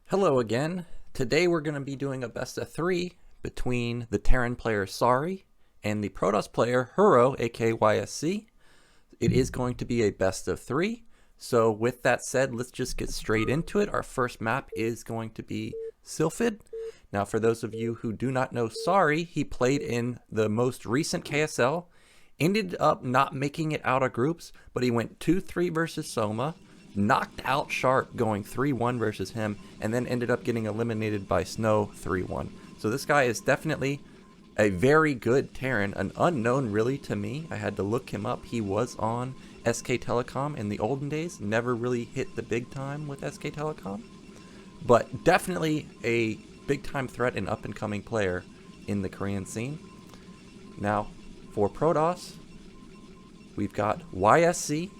Hello again. Today we're going to be doing a best of 3 between the Terran player Sari and the Protoss player Huro, aka YSC. It is going to be a best of 3. So with that said, let's just get straight into it. Our first map is going to be Sylphid. Now for those of you who do not know Sari, he played in the most recent KSL, ended up not making it out of groups, but he went 2-3 versus Soma, knocked out Sharp going 3-1 versus him, and then ended up getting eliminated by Snow 3-1. So this guy is definitely a very good Terran, an unknown really to me. I had to look him up. He was on SK Telecom in the olden days, never really hit the big time with SK Telecom, but definitely a big time threat and up and coming player in the Korean scene. Now for Protoss, we've got YSC.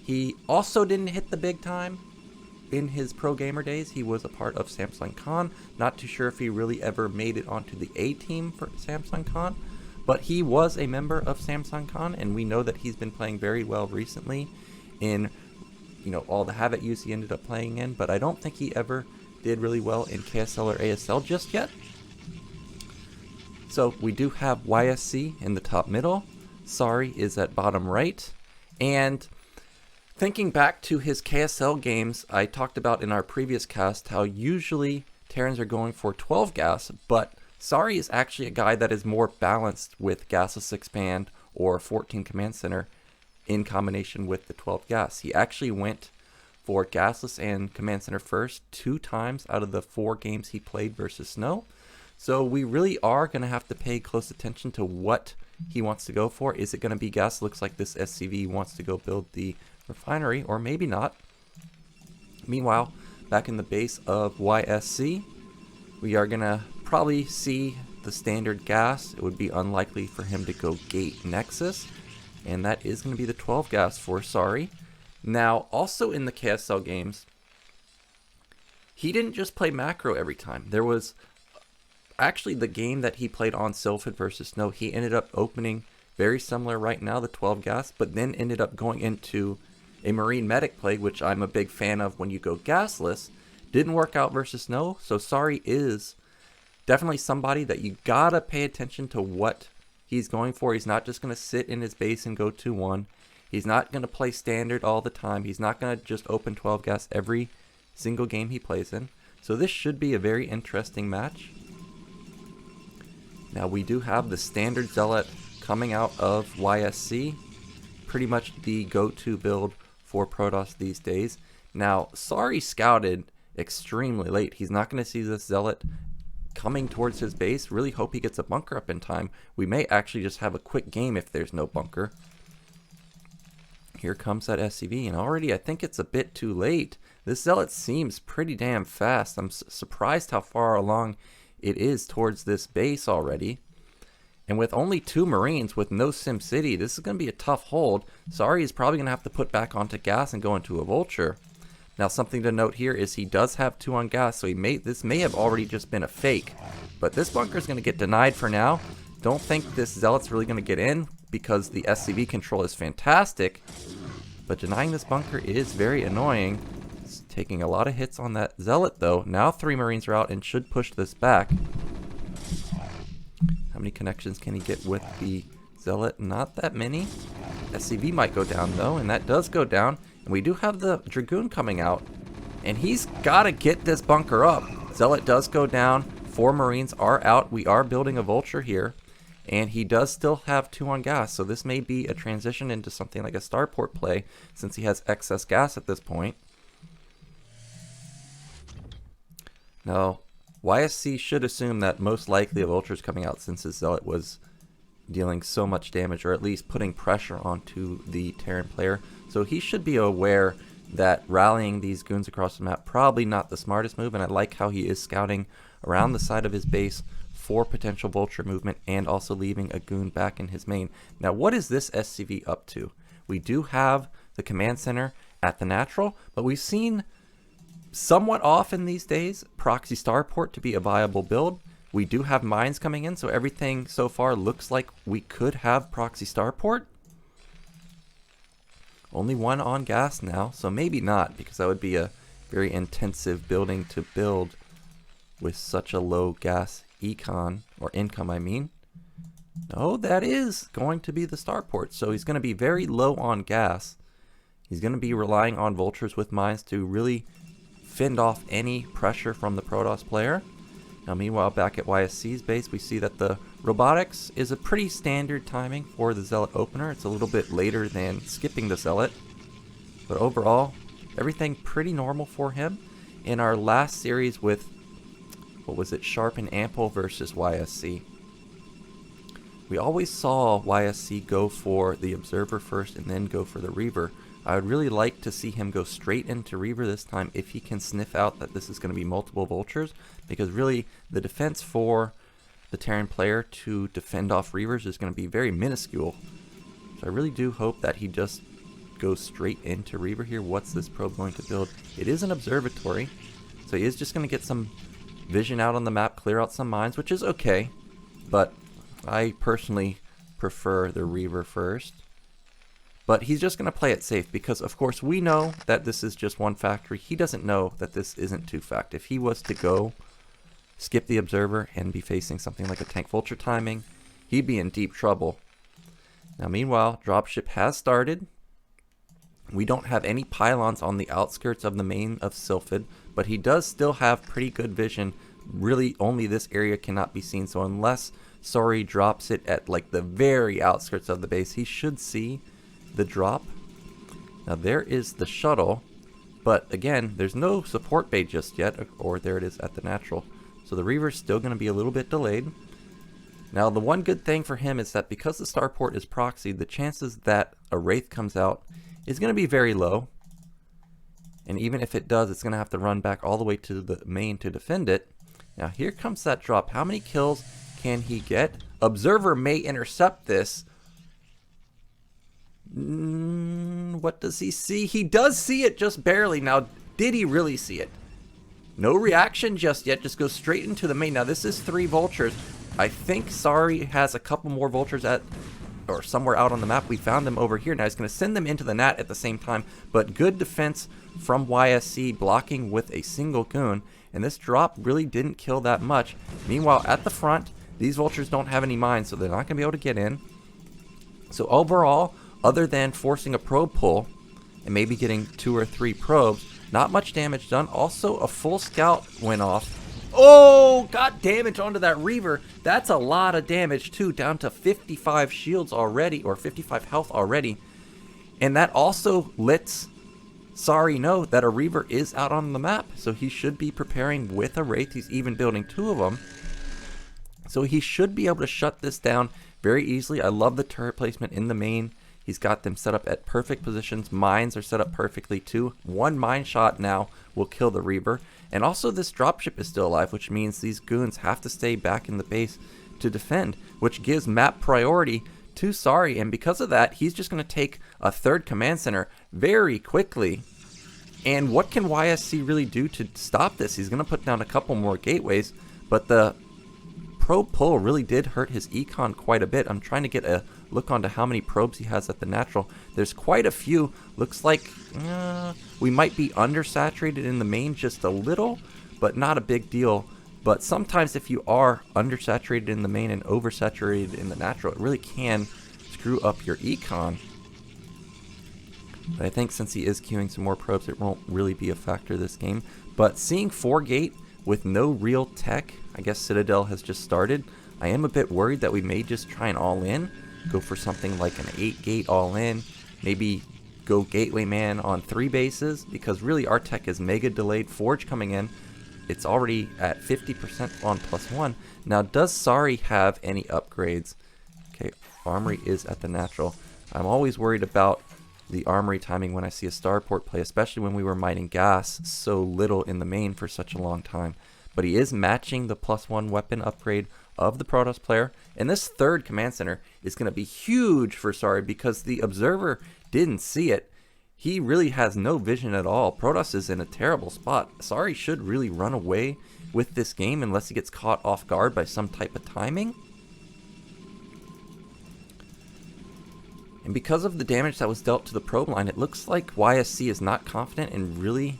He also didn't hit the big time in his pro gamer days. He was a part of Samsung Con. Not too sure if he really ever made it onto the A team for Samsung Con, but he was a member of Samsung Con, and we know that he's been playing very well recently in, all the Havoc use he ended up playing in, but I don't think he ever did really well in KSL or ASL just yet. So we do have YSC in the top middle. Sari is at bottom right, and thinking back to his KSL games, I talked about in our previous cast how usually Terrans are going for 12 gas, but Sari is actually a guy that is more balanced with gasless expand or 14 command center in combination with the 12 gas. He actually went for gasless and command center first 2 times out of the 4 games he played versus Snow. So we really are going to have to pay close attention to what he wants to go for. Is it going to be gas? Looks like this SCV wants to go build the refinery, or maybe not. Meanwhile, back in the base of YSC, we are gonna probably see the standard gas. It would be unlikely for him to go gate Nexus, and that is going to be the 12 gas for Sari. Now, also in the KSL games, he didn't just play macro every time. There was actually the game that he played on Sylphid versus Snow. He ended up opening very similar right now, the 12 gas, but then ended up going into a Marine Medic play, which I'm a big fan of when you go gasless. Didn't work out versus Snow, so Sari is definitely somebody that you gotta pay attention to what he's going for. He's not just gonna sit in his base and go 2-1. He's not gonna play standard all the time. He's not gonna just open 12 gas every single game he plays in. So this should be a very interesting match. Now we do have the standard Zealot coming out of YSC. Pretty much the go-to build for Protoss these days. Now, Sari scouted extremely late. He's not going to see this Zealot coming towards his base. Really hope he gets a bunker up in time. We may actually just have a quick game if there's no bunker. Here comes that SCV, and already I think it's a bit too late. This Zealot seems pretty damn fast. I'm surprised how far along it is towards this base already. And with only 2 Marines with no Sim City, this is going to be a tough hold. Sari is probably going to have to put back onto gas and go into a Vulture. Now something to note here is he does have 2 on gas, so this may have already just been a fake. But this bunker is going to get denied for now. Don't think this Zealot's really going to get in because the SCV control is fantastic. But denying this bunker is very annoying. It's taking a lot of hits on that Zealot though. Now 3 Marines are out and should push this back. How many connections can he get with the Zealot? Not that many. SCV might go down though, and that does go down. And we do have the Dragoon coming out, and he's got to get this bunker up. Zealot does go down. 4 Marines are out. We are building a Vulture here, and he does still have 2 on gas, so this may be a transition into something like a starport play since he has excess gas at this point. Now, YSC should assume that most likely a Vulture is coming out since his Zealot was dealing so much damage, or at least putting pressure onto the Terran player. So he should be aware that rallying these goons across the map probably not the smartest move, and I like how he is scouting around the side of his base for potential Vulture movement and also leaving a goon back in his main. Now what is this SCV up to? We do have the command center at the natural, but we've seen somewhat often these days proxy starport to be a viable build. We do have mines coming in, so everything so far looks like we could have proxy starport. Only 1 on gas now, so maybe not, because that would be a very intensive building to build with such a low gas econ, or income I mean. No, that is going to be the starport. So he's going to be very low on gas. He's going to be relying on vultures with mines to really fend off any pressure from the Protoss player. Now meanwhile, back at YSC's base, we see that the robotics is a pretty standard timing for the Zealot opener. It's a little bit later than skipping the Zealot. But overall, everything pretty normal for him. In our last series with, what was it, Sharp and Ample versus YSC, we always saw YSC go for the Observer first and then go for the Reaver. I would really like to see him go straight into Reaver this time if he can sniff out that this is going to be multiple vultures, because really the defense for the Terran player to defend off Reavers is going to be very minuscule. So I really do hope that he just goes straight into Reaver here. What's this probe going to build? It is an observatory, so he is just going to get some vision out on the map, clear out some mines, which is okay, but I personally prefer the Reaver first. But he's just going to play it safe because, of course, we know that this is just one factory. He doesn't know that this isn't two fact. If he was to go skip the Observer and be facing something like a Tank Vulture timing, he'd be in deep trouble. Now, meanwhile, dropship has started. We don't have any pylons on the outskirts of the main of Sylphid, but he does still have pretty good vision. Really, only this area cannot be seen, so unless Sorry drops it at like the very outskirts of the base, he should see the drop. Now there is the shuttle, but again, there's no support bay just yet, or there it is at the natural. So the Reaver's still going to be a little bit delayed. Now the one good thing for him is that because the starport is proxied, the chances that a Wraith comes out is going to be very low. And even if it does, it's going to have to run back all the way to the main to defend it. Now here comes that drop. How many kills can he get? Observer may intercept this. What does he see? He does see it just barely. Now, did he really see it? No reaction just yet. Just goes straight into the main. Now, this is 3 vultures. I think Sorry has a couple more vultures at, or somewhere out on the map. We found them over here. Now, he's going to send them into the nat at the same time. But good defense from YSC, blocking with a single goon. And this drop really didn't kill that much. Meanwhile, at the front, these vultures don't have any mines, so they're not going to be able to get in. So overall, other than forcing a probe pull and maybe getting 2 or 3 probes, not much damage done. Also, a full scout went off. Oh, got damage onto that Reaver. That's a lot of damage too, down to 55 shields already, or 55 health already. And that also lets Sorry know that a Reaver is out on the map, so he should be preparing with a Wraith. He's even building 2 of them. So he should be able to shut this down very easily. I love the turret placement in the main. He's got them set up at perfect positions. Mines are set up perfectly too. 1 mine shot now will kill the Reaver. And also this dropship is still alive, which means these goons have to stay back in the base to defend, which gives map priority to Sorry. And because of that, he's just going to take a 3rd command center very quickly. And what can YSC really do to stop this? He's going to put down a couple more gateways, but the probe pull really did hurt his econ quite a bit. I'm trying to get a look onto how many probes he has at the natural. There's quite a few. Looks like we might be undersaturated in the main just a little, but not a big deal. But sometimes if you are undersaturated in the main and oversaturated in the natural, it really can screw up your econ. But I think since he is queuing some more probes, it won't really be a factor this game. But seeing 4 gate with no real tech, I guess Citadel has just started, I am a bit worried that we may just try an all-in, go for something like an 8 gate all-in, maybe go Gateway Man on 3 bases, because really our tech is mega delayed. Forge coming in, it's already at 50% on +1. Now, does Sorry have any upgrades? Okay, Armory is at the natural. I'm always worried about the Armory timing when I see a starport play, especially when we were mining gas so little in the main for such a long time. But he is matching the +1 weapon upgrade of the Protoss player. And this 3rd command center is going to be huge for Sorry because the Observer didn't see it. He really has no vision at all. Protoss is in a terrible spot. Sorry should really run away with this game unless he gets caught off guard by some type of timing. And because of the damage that was dealt to the probe line, it looks like YSC is not confident in really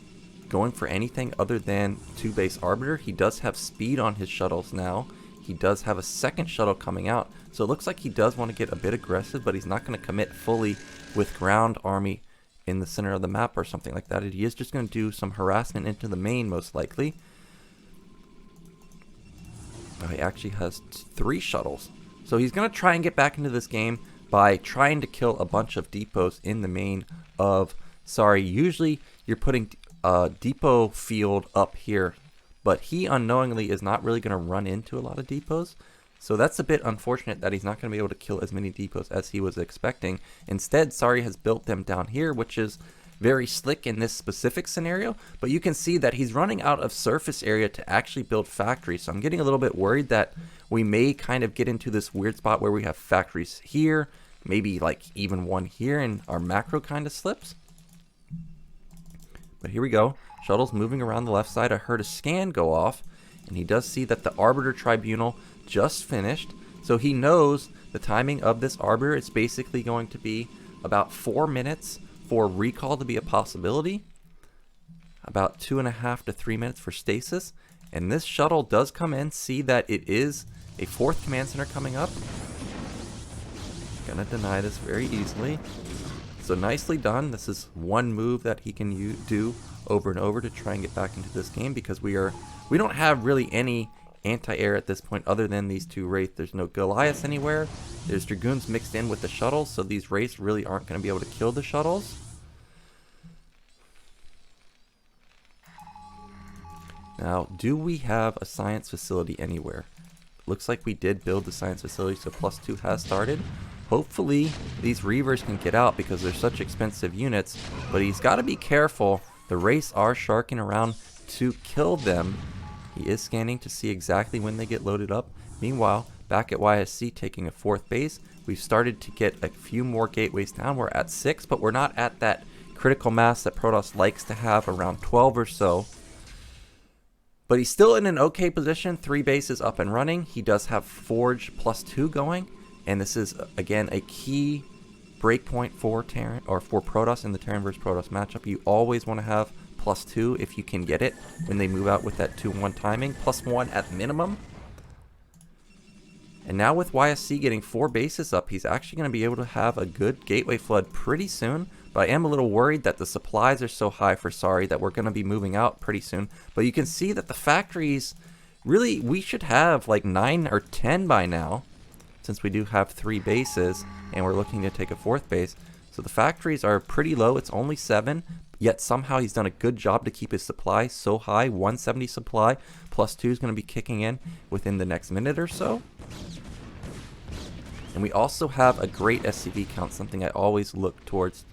going for anything other than 2 base Arbiter. He does have speed on his shuttles now. He does have a second shuttle coming out. So it looks like he does want to get a bit aggressive, but he's not going to commit fully with ground army in the center of the map or something like that. He is just going to do some harassment into the main, most likely. Oh, he actually has 3 shuttles. So he's going to try and get back into this game by trying to kill a bunch of depots in the main of Sorry. Usually you're putting a depot field up here, but he unknowingly is not really going to run into a lot of depots. So that's a bit unfortunate that he's not going to be able to kill as many depots as he was expecting. Instead, Sorry has built them down here, which is very slick in this specific scenario. But you can see that he's running out of surface area to actually build factories. So I'm getting a little bit worried that we may kind of get into this weird spot where we have factories here, maybe like even one here, and our macro kind of slips. But here we go. Shuttle's moving around the left side. I heard a scan go off, and he does see that the Arbiter Tribunal just finished. So he knows the timing of this Arbiter. It's basically going to be about 4 minutes for recall to be a possibility. About 2.5 to 3 minutes for stasis. And this shuttle does come in. See that it is a 4th command center coming up. Gonna deny this very easily. So nicely done. This is one move that he can do over and over to try and get back into this game, because we don't have really any anti-air at this point other than these 2 Wraith. There's no Goliaths anywhere. There's Dragoons mixed in with the shuttles, so these Wraiths really aren't going to be able to kill the shuttles. Now, do we have a science facility anywhere? Looks like we did build the science facility, so +2 has started. Hopefully these Reavers can get out because they're such expensive units, but he's got to be careful. The Wraiths are sharking around to kill them. He is scanning to see exactly when they get loaded up. Meanwhile, back at YSC taking a 4th base, we've started to get a few more gateways down. We're at 6, but we're not at that critical mass that Protoss likes to have, around 12 or so. But he's still in an okay position. 3 bases up and running. He does have Forge +2 going. And this is, again, a key breakpoint for Terran, or for Protoss in the Terran versus Protoss matchup. You always want to have +2 if you can get it when they move out with that 2-1 timing. +1 at minimum. And now with YSC getting 4 bases up, he's actually going to be able to have a good gateway flood pretty soon. But I am a little worried that the supplies are so high for Sorry that we're going to be moving out pretty soon. But you can see that the factories, really, we should have like 9 or 10 by now, since we do have 3 bases and we're looking to take a 4th base. So the factories are pretty low. It's only 7, yet somehow he's done a good job to keep his supply so high. 170 supply +2 is going to be kicking in within the next minute or so. And we also have a great SCV count, something I always look towards.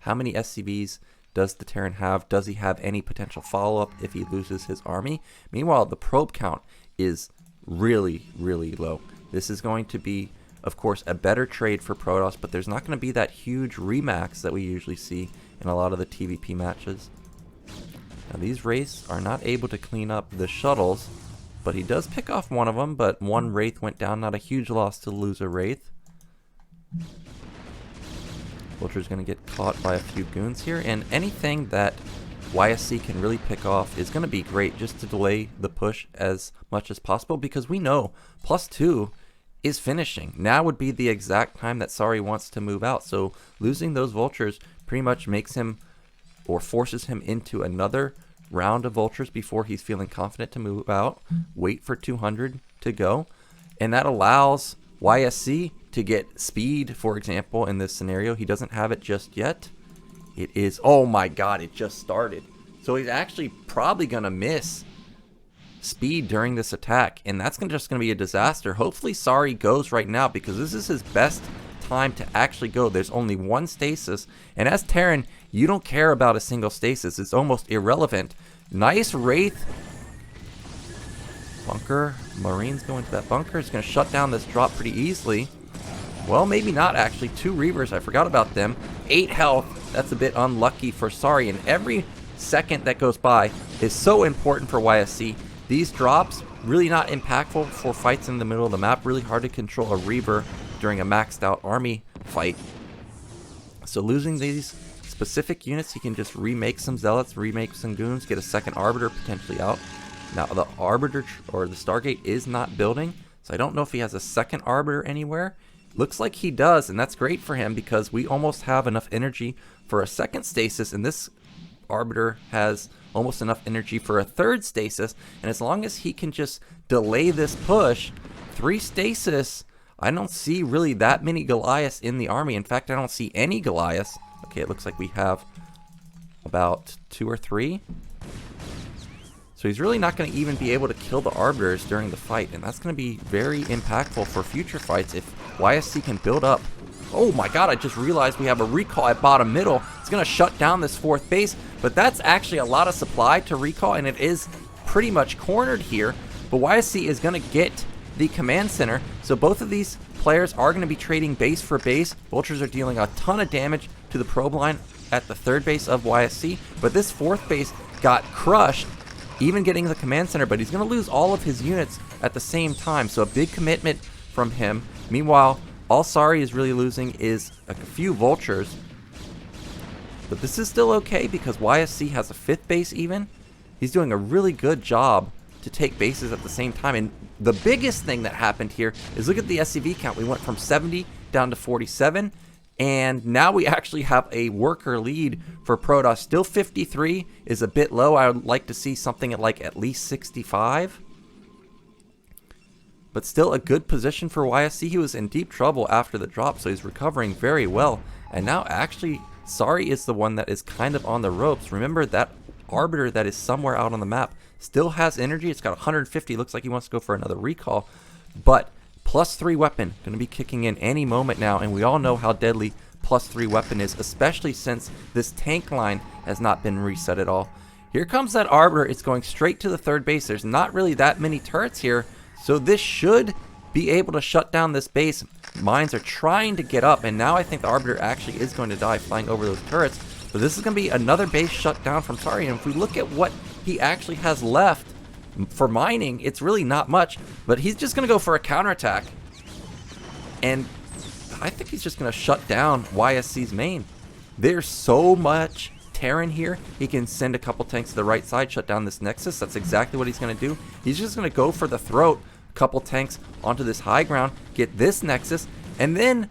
How many SCVs does the Terran have? Does he have any potential follow-up if he loses his army? Meanwhile, the probe count is really, really low. This is going to be, of course, a better trade for Protoss, but there's not going to be that huge remax that we usually see in a lot of the TVP matches. Now, these Wraiths are not able to clean up the shuttles, but he does pick off one of them, but 1 Wraith went down. Not a huge loss to lose a Wraith. Vulture's going to get caught by a few goons here, and anything that YSC can really pick off is going to be great just to delay the push as much as possible, because we know +2 is finishing. Now would be the exact time that Sorry wants to move out. So losing those Vultures pretty much makes him, or forces him into another round of Vultures before he's feeling confident to move out. Wait for 200 to go. And that allows YSC to get speed, for example, in this scenario. He doesn't have it just yet. It is, oh my god, it just started. So he's actually probably going to miss speed during this attack, and that's just going to be a disaster. Hopefully Sorry goes right now, because this is his best time to actually go. There's only 1 stasis, and as Terran, you don't care about a single stasis. It's almost irrelevant. Nice Wraith. Bunker. Marines go into that bunker. It's going to shut down this drop pretty easily. Well, maybe not actually. 2 Reavers, I forgot about them. 8 health. That's a bit unlucky for Sorry, and every second that goes by is so important for YSC. These drops, really not impactful for fights in the middle of the map. Really hard to control a Reaver during a maxed out army fight. So losing these specific units, he can just remake some Zealots, remake some Goons, get a second Arbiter potentially out. Now, the Arbiter or the Stargate is not building, so I don't know if he has a second Arbiter anywhere. Looks like he does, and that's great for him because we almost have enough energy for a second stasis, and this Arbiter has almost enough energy for a third stasis. And as long as he can just delay this push, 3 stasis, I don't see really that many Goliaths in the army. In fact, I don't see any Goliaths. Okay, it looks like we have about 2 or 3. So he's really not going to even be able to kill the Arbiters during the fight, and that's going to be very impactful for future fights if YSC can build up. Oh my god, I just realized we have a recall at bottom middle. It's going to shut down this 4th base, but that's actually a lot of supply to recall, and it is pretty much cornered here. But YSC is going to get the command center, so both of these players are going to be trading base for base. Vultures are dealing a ton of damage to the probe line at the 3rd base of YSC, but this 4th base got crushed, even getting the command center, but he's going to lose all of his units at the same time, so a big commitment from him. Meanwhile, all Sari is really losing is a few Vultures, but this is still okay because YSC has a 5th base even. He's doing a really good job to take bases at the same time, and the biggest thing that happened here is look at the SCV count. We went from 70 down to 47, and now we actually have a worker lead for Protoss. Still 53 is a bit low. I would like to see something at least 65. But still a good position for YSC. He was in deep trouble after the drop, so he's recovering very well. And now actually, Sari is the one that is kind of on the ropes. Remember that Arbiter that is somewhere out on the map still has energy. It's got 150. Looks like he wants to go for another recall. But +3 weapon going to be kicking in any moment now, and we all know how deadly +3 weapon is, especially since this tank line has not been reset at all. Here comes that Arbiter. It's going straight to the 3rd base. There's not really that many turrets here, so this should be able to shut down this base. Mines are trying to get up, and now I think the Arbiter actually is going to die flying over those turrets. But this is going to be another base shut down from Sari, and if we look at what he actually has left for mining, it's really not much, but he's just going to go for a counterattack, and I think he's just going to shut down YSC's main. There's so much Terran here. He can send a couple tanks to the right side, shut down this Nexus. That's exactly what he's going to do. He's just going to go for the throat, a couple tanks onto this high ground, get this Nexus, and then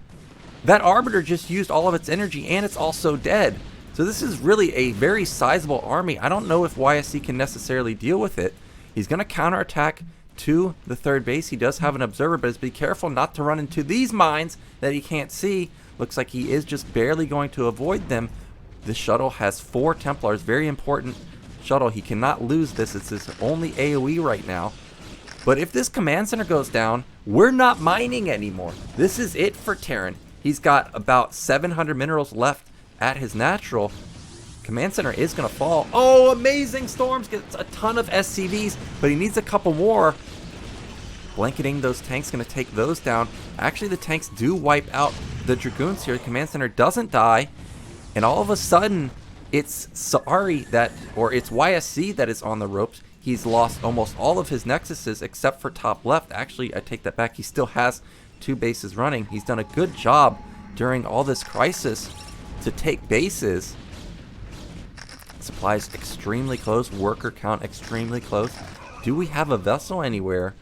that Arbiter just used all of its energy, and it's also dead. So this is really a very sizable army. I don't know if YSC can necessarily deal with it. He's going to counterattack to the 3rd base. He does have an observer, but be careful not to run into these mines that he can't see. Looks like he is just barely going to avoid them. This shuttle has 4 Templars. Very important shuttle. He cannot lose this. It's his only AoE right now. But if this command center goes down, we're not mining anymore. This is it for Terran. He's got about 700 minerals left at his natural. Command center is going to fall. Oh, amazing storms. Gets a ton of SCVs, but he needs a couple more. Blanketing those tanks, going to take those down. Actually, the tanks do wipe out the Dragoons here. The command center doesn't die, and all of a sudden, it's Sari that, or it's YSC that is on the ropes. He's lost almost all of his nexuses except for top left. Actually, I take that back. He still has 2 bases running. He's done a good job during all this crisis to take bases. Supplies extremely close. Worker count extremely close. Do we have a vessel anywhere?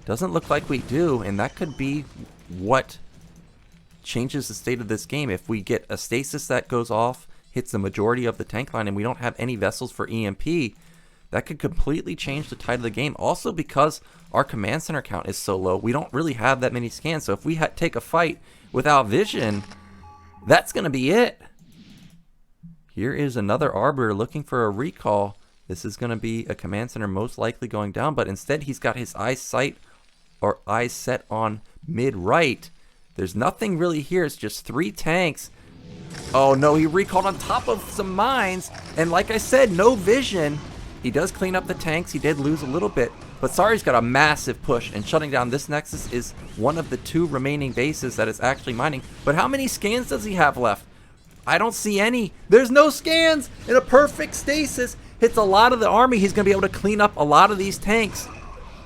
Doesn't look like we do, and that could be what changes the state of this game. If we get a stasis that goes off, hits the majority of the tank line, and we don't have any vessels for EMP, that could completely change the tide of the game. Also, because our command center count is so low, we don't really have that many scans. So if we take a fight without vision, that's going to be it. Here is another Arbiter looking for a recall. This is going to be a command center most likely going down, but instead he's got his eyes set on mid-right. There's nothing really here. It's just 3 tanks. Oh no, he recalled on top of some mines, and like I said, no vision. He does clean up the tanks. He did lose a little bit, but Sari's got a massive push, and shutting down this Nexus is one of the 2 remaining bases that is actually mining. But how many scans does he have left? I don't see any. There's no scans. In a perfect stasis, hits a lot of the army. He's going to be able to clean up a lot of these tanks.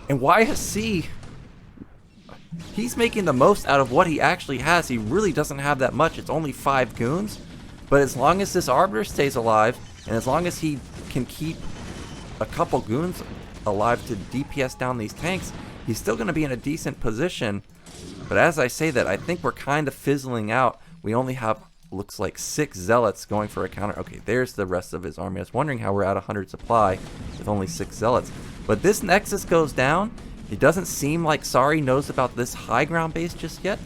And YSC, he's making the most out of what he actually has. He really doesn't have that much. It's only 5 goons. But as long as this Arbiter stays alive, and as long as he can keep a couple goons alive to DPS down these tanks, he's still going to be in a decent position. But as I say that, I think we're kind of fizzling out. We only have, looks like 6 Zealots going for a counter. Okay, there's the rest of his army. I was wondering how we're at 100 supply with only 6 Zealots. But this Nexus goes down. It doesn't seem like Sari knows about this high ground base just yet.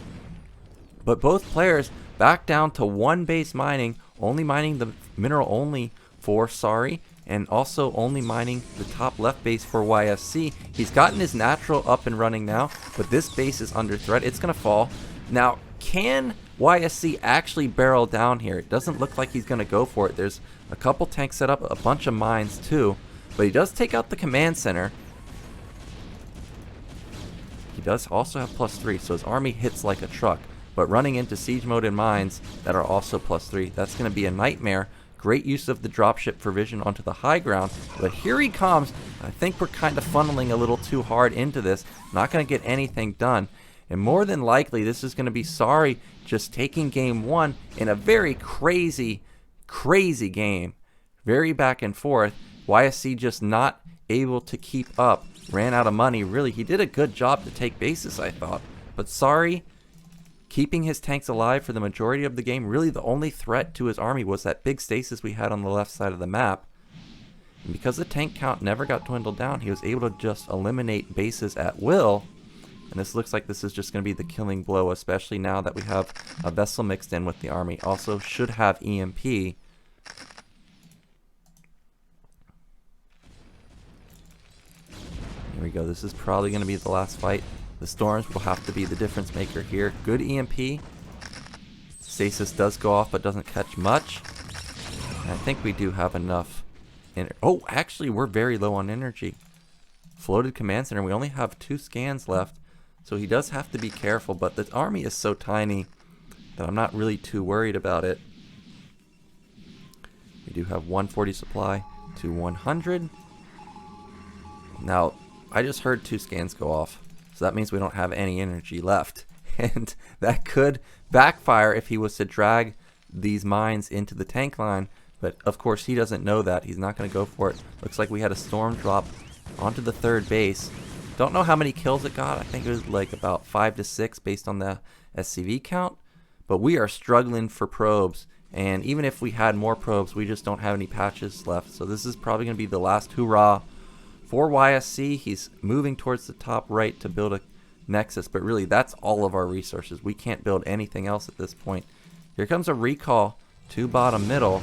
But both players back down to 1 base mining, only mining the mineral only for Sari, and also only mining the top left base for YSC. He's gotten his natural up and running now, but this base is under threat. It's going to fall. Now, can YSC actually barrel down here? It doesn't look like he's going to go for it. There's a couple tanks set up, a bunch of mines too, but he does take out the command center. He does also have +3, so his army hits like a truck. But running into siege mode and mines that are also +3, that's going to be a nightmare. Great use of the dropship for vision onto the high ground. But here he comes. I think we're kind of funneling a little too hard into this. Not going to get anything done. And more than likely, this is going to be Sari just taking game 1 in a very crazy game. Very back and forth. YSC just not able to keep up. Ran out of money. Really, he did a good job to take bases, I thought. But Sari, keeping his tanks alive for the majority of the game. Really, the only threat to his army was that big stasis we had on the left side of the map. And because the tank count never got dwindled down, he was able to just eliminate bases at will. And this looks like this is just going to be the killing blow, especially now that we have a vessel mixed in with the army. Also should have EMP. Here we go. This is probably going to be the last fight. The storms will have to be the difference maker here. Good EMP. Stasis does go off but doesn't catch much. And I think we do have enough. Oh, actually we're very low on energy. Floated command center. We only have 2 scans left. So he does have to be careful, but the army is so tiny that I'm not really too worried about it. We do have 140 supply to 100. Now, I just heard 2 scans go off. So that means we don't have any energy left. And that could backfire if he was to drag these mines into the tank line. But of course he doesn't know that. He's not going to go for it. Looks like we had a storm drop onto the 3rd base. Don't know how many kills it got. I think it was like about 5 to 6 based on the SCV count. But we are struggling for probes. And even if we had more probes, we just don't have any patches left. So this is probably going to be the last hurrah for YSC. He's moving towards the top right to build a nexus, but really that's all of our resources. We can't build anything else at this point. Here comes a recall to bottom middle.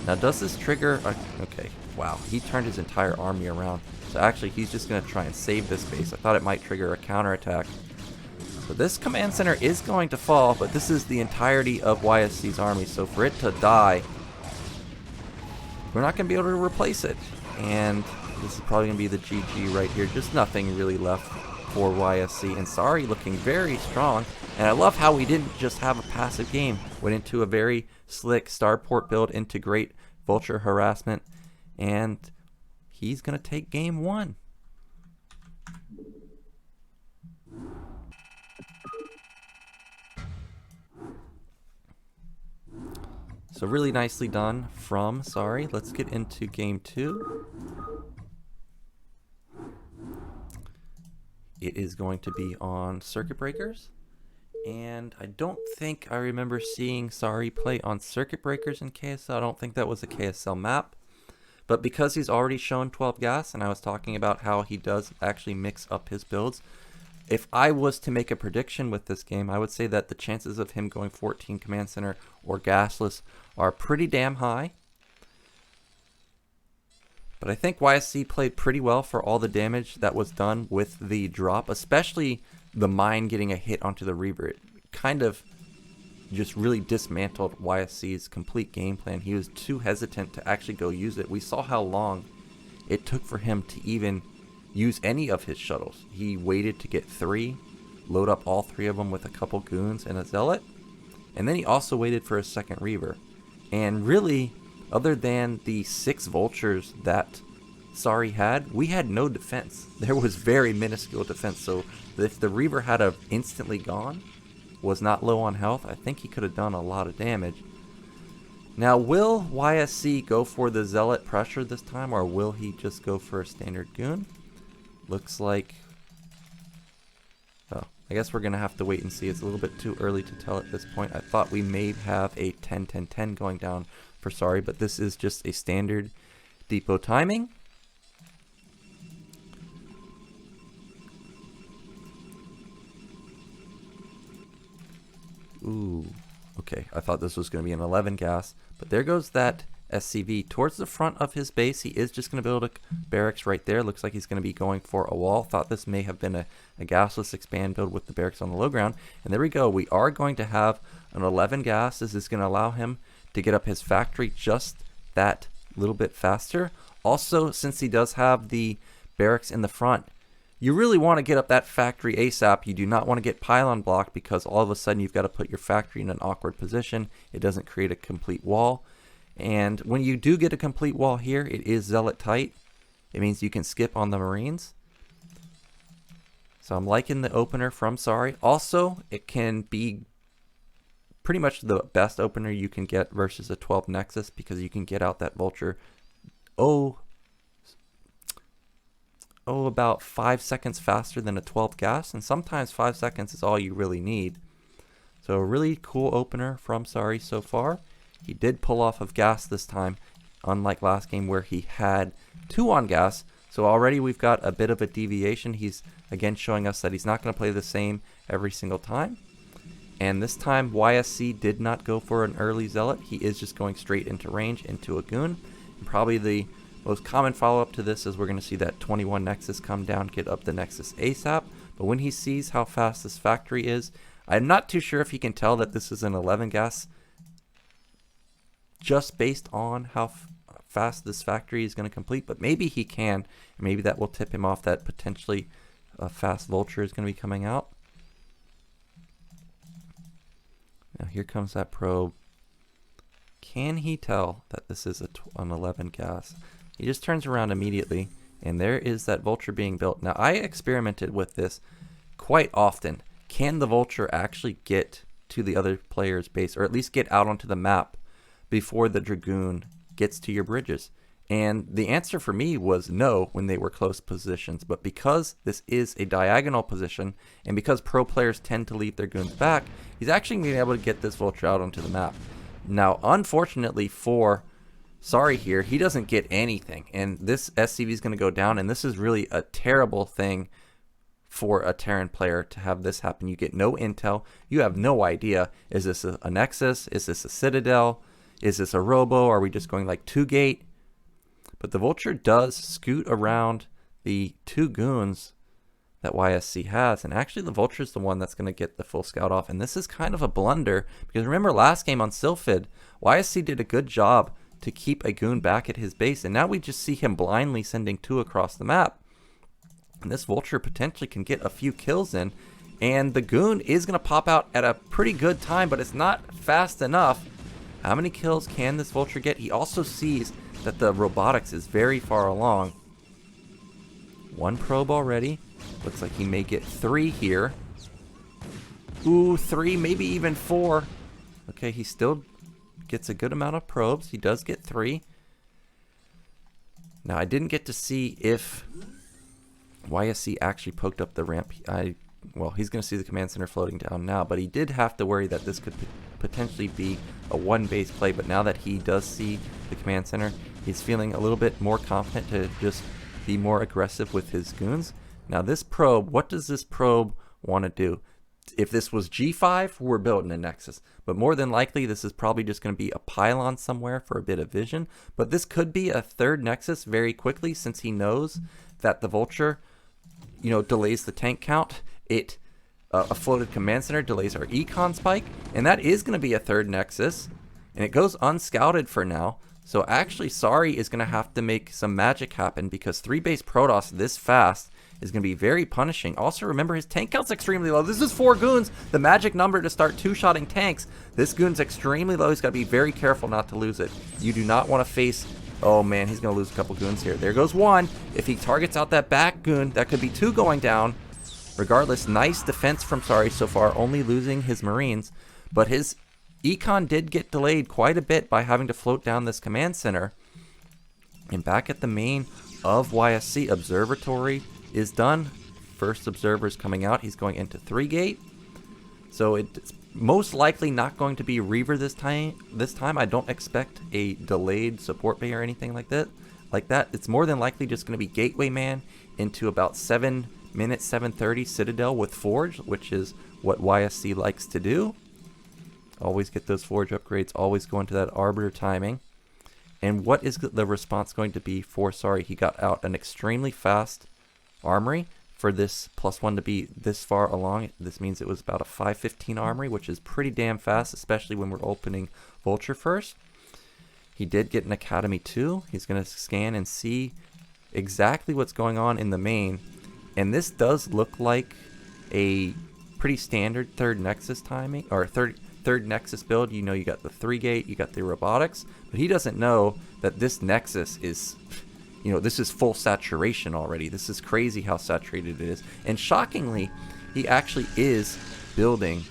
Now does this trigger okay, wow, he turned his entire army around. So actually he's just going to try and save this base. I thought it might trigger a counterattack. So this command center is going to fall, but this is the entirety of YSC's army, so for it to die, we're not going to be able to replace it. And this is probably going to be the GG right here. Just nothing really left for YSC. And Sari looking very strong. And I love how we didn't just have a passive game. Went into a very slick starport build into great vulture harassment. And he's going to take game 1. So really nicely done from Sari. Let's get into game 2. It is going to be on circuit breakers. And I don't think I remember seeing Sari play on circuit breakers in KSL. I don't think that was a KSL map. But because he's already shown 12 gas, and I was talking about how he does actually mix up his builds, if I was to make a prediction with this game, I would say that the chances of him going 14 command center or gasless are pretty damn high. But I think YSC played pretty well for all the damage that was done with the drop, especially the mine getting a hit onto the Reaver. It kind of just really dismantled YSC's complete game plan. He was too hesitant to actually go use it. We saw how long it took for him to even use any of his shuttles. He waited to get 3, load up all 3 of them with a couple goons and a zealot, and then he also waited for a second Reaver. And really, other than the 6 vultures that Sari had, we had no defense. There was very minuscule defense, so if the Reaver had have instantly gone, was not low on health, I think he could have done a lot of damage. Now, will YSC go for the Zealot pressure this time, or will he just go for a standard goon? Looks like... Oh, I guess we're going to have to wait and see. It's a little bit too early to tell at this point. I thought we may have a 10-10-10 going down for Sorry, but this is just a standard depot timing. Ooh, okay. I thought this was going to be an 11 gas, but there goes that SCV towards the front of his base. He is just going to build a barracks right there. Looks like he's going to be going for a wall. Thought this may have been a gasless expand build with the barracks on the low ground. And there we go. We are going to have an 11 gas. This is going to allow him to get up his factory just that little bit faster. Also, since he does have the barracks in the front, you really want to get up that factory ASAP. You do not want to get pylon blocked, because all of a sudden you've got to put your factory in an awkward position. It doesn't create a complete wall. And when you do get a complete wall here, it is Zealot tight. It means you can skip on the Marines. So I'm liking the opener from Sorry. Also, it can be pretty much the best opener you can get versus a 12 Nexus, because you can get out that Vulture about 5 seconds faster than a 12 gas, and sometimes 5 seconds is all you really need. So a really cool opener from Sorry so far. He did pull off of gas this time, unlike last game where he had 2 on gas. So already we've got a bit of a deviation. He's again showing us that he's not going to play the same every single time. And this time YSC did not go for an early Zealot. He is just going straight into range, into a goon. And probably the most common follow-up to this is we're going to see that 21 Nexus come down, get up the Nexus ASAP. But when he sees how fast this factory is, I'm not too sure if he can tell that this is an 11 gas just based on how fast this factory is going to complete, but maybe he can, and maybe that will tip him off that potentially a fast Vulture is going to be coming out. Now here comes that probe. Can he tell that this is an 11 gas? He just turns around immediately, and there is that Vulture being built. Now I experimented with this quite often. Can the Vulture actually get to the other player's base, or at least get out onto the map before the Dragoon gets to your bridges? And the answer for me was no when they were close positions. But because this is a diagonal position, and because pro players tend to leave their goons back, he's actually being able to get this Vulture out onto the map. Now, unfortunately for Sorry here, he doesn't get anything, and this SCV is going to go down, and this is really a terrible thing for a Terran player to have this happen. You get no intel. You have no idea, is this a Nexus? Is this a Citadel? Is this a Robo? Are we just going like 2-gate? But the Vulture does scoot around the 2 goons that YSC has, and actually the Vulture is the one that's going to get the full scout off. And this is kind of a blunder, because remember last game on Sylphid, YSC did a good job to keep a goon back at his base, and now we just see him blindly sending 2 across the map. And this Vulture potentially can get a few kills in, and the goon is going to pop out at a pretty good time, but it's not fast enough. How many kills can this Vulture get? He also sees that the robotics is very far along. 1 probe already. Looks like he may get 3 here. Ooh, 3, maybe even 4. Okay, he still gets a good amount of probes. He does get 3. Now, I didn't get to see if YSC actually poked up the ramp. Well, he's going to see the command center floating down now, but he did have to worry that this could potentially be a 1-base play. But now that he does see the command center, he's feeling a little bit more confident to just be more aggressive with his goons. Now this probe, what does this probe want to do? If this was G5, we're building a Nexus. But more than likely, this is probably just going to be a pylon somewhere for a bit of vision. But this could be a 3rd Nexus very quickly, since he knows that the Vulture, delays the tank count. A floated command center delays our econ spike, and that is going to be a 3rd Nexus, and it goes unscouted for now. So actually, Sorry is going to have to make some magic happen, because 3-base Protoss this fast is going to be very punishing. Also, remember, his tank count's extremely low. This is 4 goons, the magic number to start 2-shotting tanks. This goon's extremely low. He's got to be very careful not to lose it. You do not want to face... Oh man, he's going to lose a couple goons here. There goes 1. If he targets out that back goon, that could be 2 going down. Regardless, nice defense from Sorry so far, only losing his Marines. But his Econ did get delayed quite a bit by having to float down this command center. And back at the main of YSC, Observatory is done. First observer is coming out. He's going into 3 gate. So it's most likely not going to be Reaver this time. I don't expect a delayed support bay or anything like that. It's more than likely just going to be Gateway Man into about 7 minutes, 7:30 Citadel with Forge, which is what YSC likes to do. Always get those Forge upgrades, always go into that Arbiter timing. And what is the response going to be for Sorry? He got out an extremely fast armory for this +1 to be this far along. This means it was about a 5:15 armory, which is pretty damn fast, especially when we're opening Vulture first. He did get an Academy 2. He's going to scan and see exactly what's going on in the main. And this does look like a pretty standard third Nexus timing, or third Nexus build. You know, you got the 3 gate, you got the robotics, but he doesn't know that this Nexus is, you know, this is full saturation already. This is crazy how saturated it is. And shockingly, he actually is building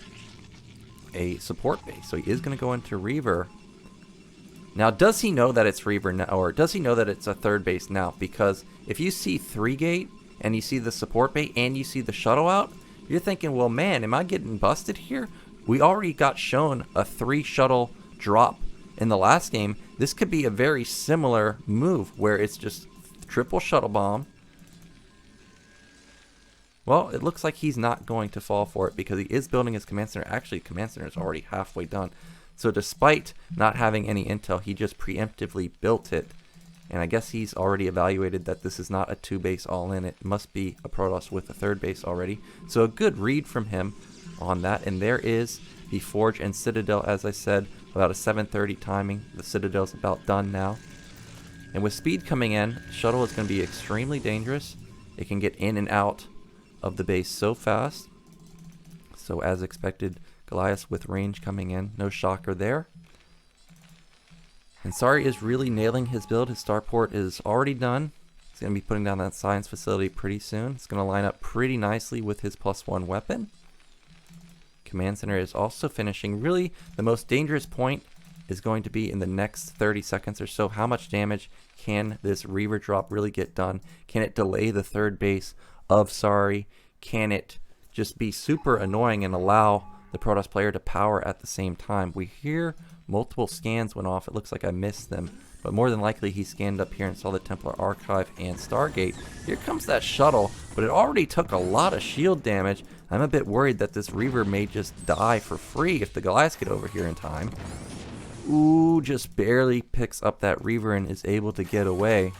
a support base. So he is going to go into Reaver. Now, does he know that it's Reaver now, or does he know that it's a third base now? Because if you see 3 gate and you see the support bay and you see the shuttle out, you're thinking, well, man, am I getting busted here? We already got shown a 3 shuttle drop in the last game. This could be a very similar move where it's just triple shuttle bomb. Well, it looks like he's not going to fall for it because he is building his command center. Actually, command center is already halfway done. So despite not having any intel, he just preemptively built it. And I guess he's already evaluated that this is not a 2 base all-in. It must be a Protoss with a 3rd base already. So a good read from him on that. And there is the Forge and Citadel, as I said, about a 7:30 timing. The Citadel's about done now. And with speed coming in, shuttle is going to be extremely dangerous. It can get in and out of the base so fast. So as expected, Goliath with range coming in. No shocker there. And Sorry is really nailing his build. His starport is already done. He's going to be putting down that science facility pretty soon. It's going to line up pretty nicely with his +1 weapon. Command center is also finishing. Really, the most dangerous point is going to be in the next 30 seconds or so. How much damage can this Reaver drop really get done? Can it delay the 3rd base of Sorry? Can it just be super annoying and allow the Protoss player to power at the same time? We hear multiple scans went off. It looks like I missed them, but more than likely he scanned up here and saw the Templar Archive and Stargate. Here comes that shuttle, but it already took a lot of shield damage. I'm a bit worried that this Reaver may just die for free if the Goliaths get over here in time. Ooh, just barely picks up that Reaver and is able to get away.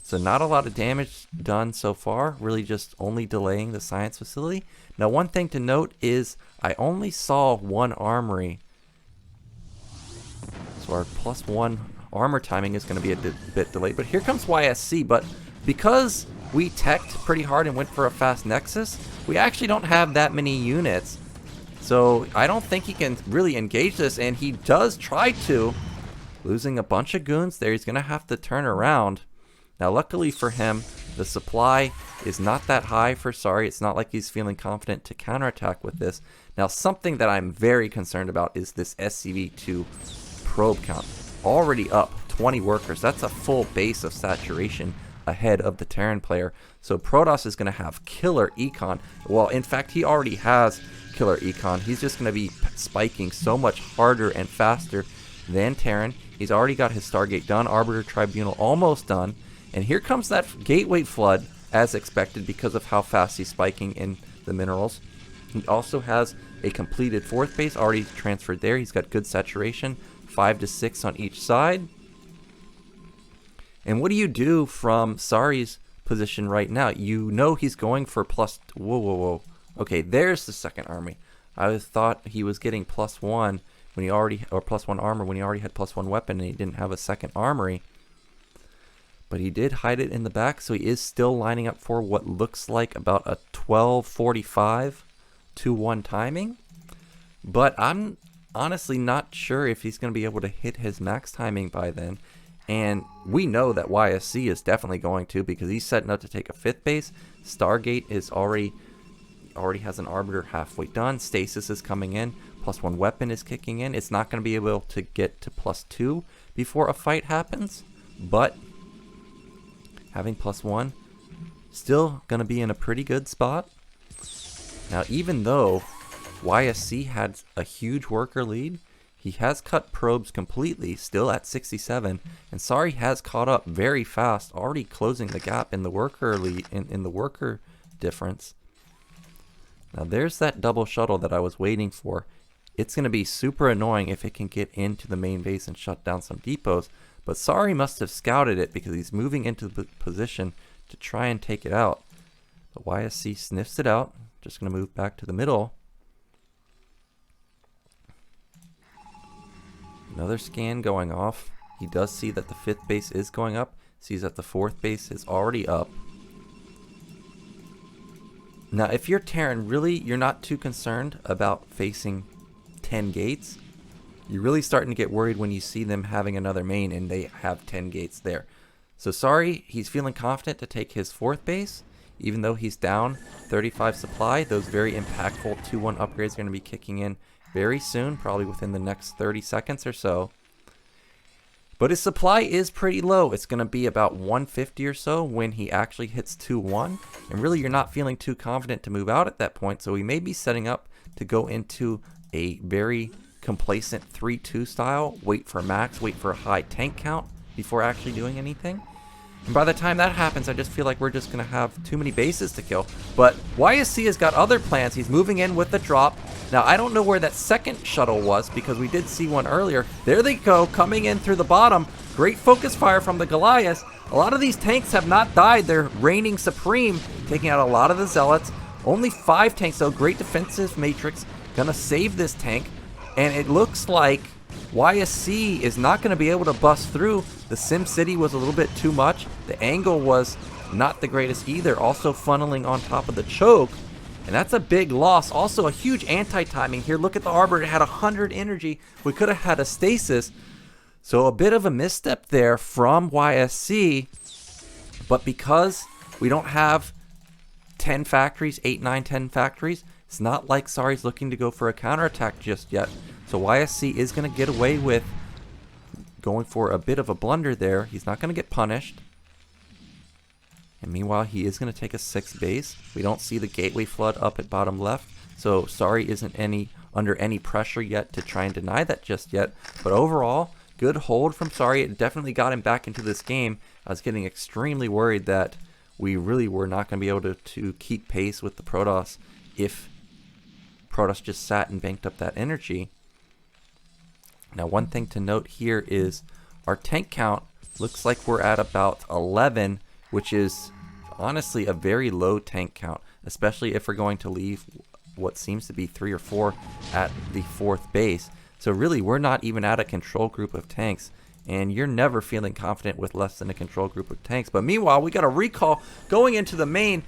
So not a lot of damage done so far, really just only delaying the science facility. Now one thing to note is I only saw 1 armory. So our +1 armor timing is going to be a bit delayed. But here comes YSC, but because we teched pretty hard and went for a fast Nexus, we actually don't have that many units. So I don't think he can really engage this, and he does try to. Losing a bunch of goons there, he's going to have to turn around. Now luckily for him, the supply is not that high for Sorry. It's not like he's feeling confident to counterattack with this. Now something that I'm very concerned about is this SCV-2 probe count. Already up 20 workers. That's a full base of saturation ahead of the Terran player. So Protoss is going to have killer econ. Well, in fact, he already has killer econ. He's just going to be spiking so much harder and faster than Terran. He's already got his Stargate done. Arbiter Tribunal almost done. And here comes that Gateway Flood, as expected, because of how fast he's spiking in the minerals. He also has a completed 4th base already transferred there. He's got good saturation, 5 to 6 on each side. And what do you do from Sorry's position right now? You know he's going for whoa. Okay, there's the 2nd army. I thought he was getting +1 when he already, or +1 armor when he already had +1 weapon and he didn't have a 2nd armory. But he did hide it in the back, so he is still lining up for what looks like about a 12:45 to 1 timing. But I'm honestly not sure if he's going to be able to hit his max timing by then. And we know that YSC is definitely going to, because he's setting up to take a 5th base. Stargate is already has an Arbiter halfway done. Stasis is coming in. +1 weapon is kicking in. It's not going to be able to get to +2 before a fight happens, but having +1, still going to be in a pretty good spot. Now, even though YSC had a huge worker lead, he has cut probes completely, still at 67, and Sorry has caught up very fast, already closing the gap in the worker lead, in the worker difference. Now there's that double shuttle that I was waiting for. It's going to be super annoying if it can get into the main base and shut down some depots, but Sorry must have scouted it because he's moving into the position to try and take it out. But YSC sniffs it out, just going to move back to the middle. Another scan going off. He does see that the 5th base is going up, sees that the 4th base is already up. Now, if you're Terran, really, you're not too concerned about facing 10 gates. You're really starting to get worried when you see them having another main and they have 10 gates there. So Sorry, he's feeling confident to take his 4th base, even though he's down 35 supply. Those very impactful 2-1 upgrades are going to be kicking in very soon, probably within the next 30 seconds or so. But his supply is pretty low. It's going to be about 150 or so when he actually hits 2-1. And really, you're not feeling too confident to move out at that point. So we may be setting up to go into a very complacent 3-2 style. Wait for max, wait for a high tank count before actually doing anything. And by the time that happens, I just feel like we're just going to have too many bases to kill. But YSC has got other plans. He's moving in with the drop. Now, I don't know where that second shuttle was because we did see one earlier. There they go, coming in through the bottom. Great focus fire from the Goliath. A lot of these tanks have not died. They're reigning supreme, taking out a lot of the Zealots. Only 5 tanks, though. Great defensive matrix. Gonna save this tank. And it looks like YSC is not going to be able to bust through. The SimCity was a little bit too much. The angle was not the greatest either. Also funneling on top of the choke. And that's a big loss. Also a huge anti-timing here. Look at the Arbor. It had 100 energy. We could have had a stasis. So a bit of a misstep there from YSC. But because we don't have 10 factories, 8, 9, 10 factories, it's not like Sorry's looking to go for a counterattack just yet. So YSC is going to get away with going for a bit of a blunder there. He's not going to get punished. And meanwhile, he is going to take a 6th base. We don't see the gateway flood up at bottom left. So Sorry isn't under any pressure yet to try and deny that just yet. But overall, good hold from Sorry. It definitely got him back into this game. I was getting extremely worried that we really were not going to be able to keep pace with the Protoss if Protoss just sat and banked up that energy. Now, one thing to note here is our tank count looks like we're at about 11, which is honestly a very low tank count, especially if we're going to leave what seems to be 3 or 4 at the 4th base. So really, we're not even at a control group of tanks, and you're never feeling confident with less than a control group of tanks. But meanwhile, we got a recall going into the main.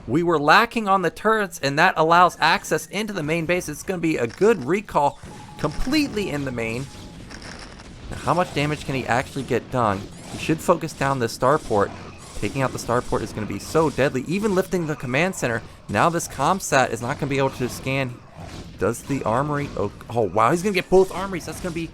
We were lacking on the turrets, and that allows access into the main base. It's going to be a good recall completely in the main. Now, how much damage can he actually get done? He should focus down the starport. Taking out the starport is going to be so deadly. Even lifting the command center. Now this comsat is not going to be able to scan. Does the armory... Oh wow, he's going to get both armories. That's going to be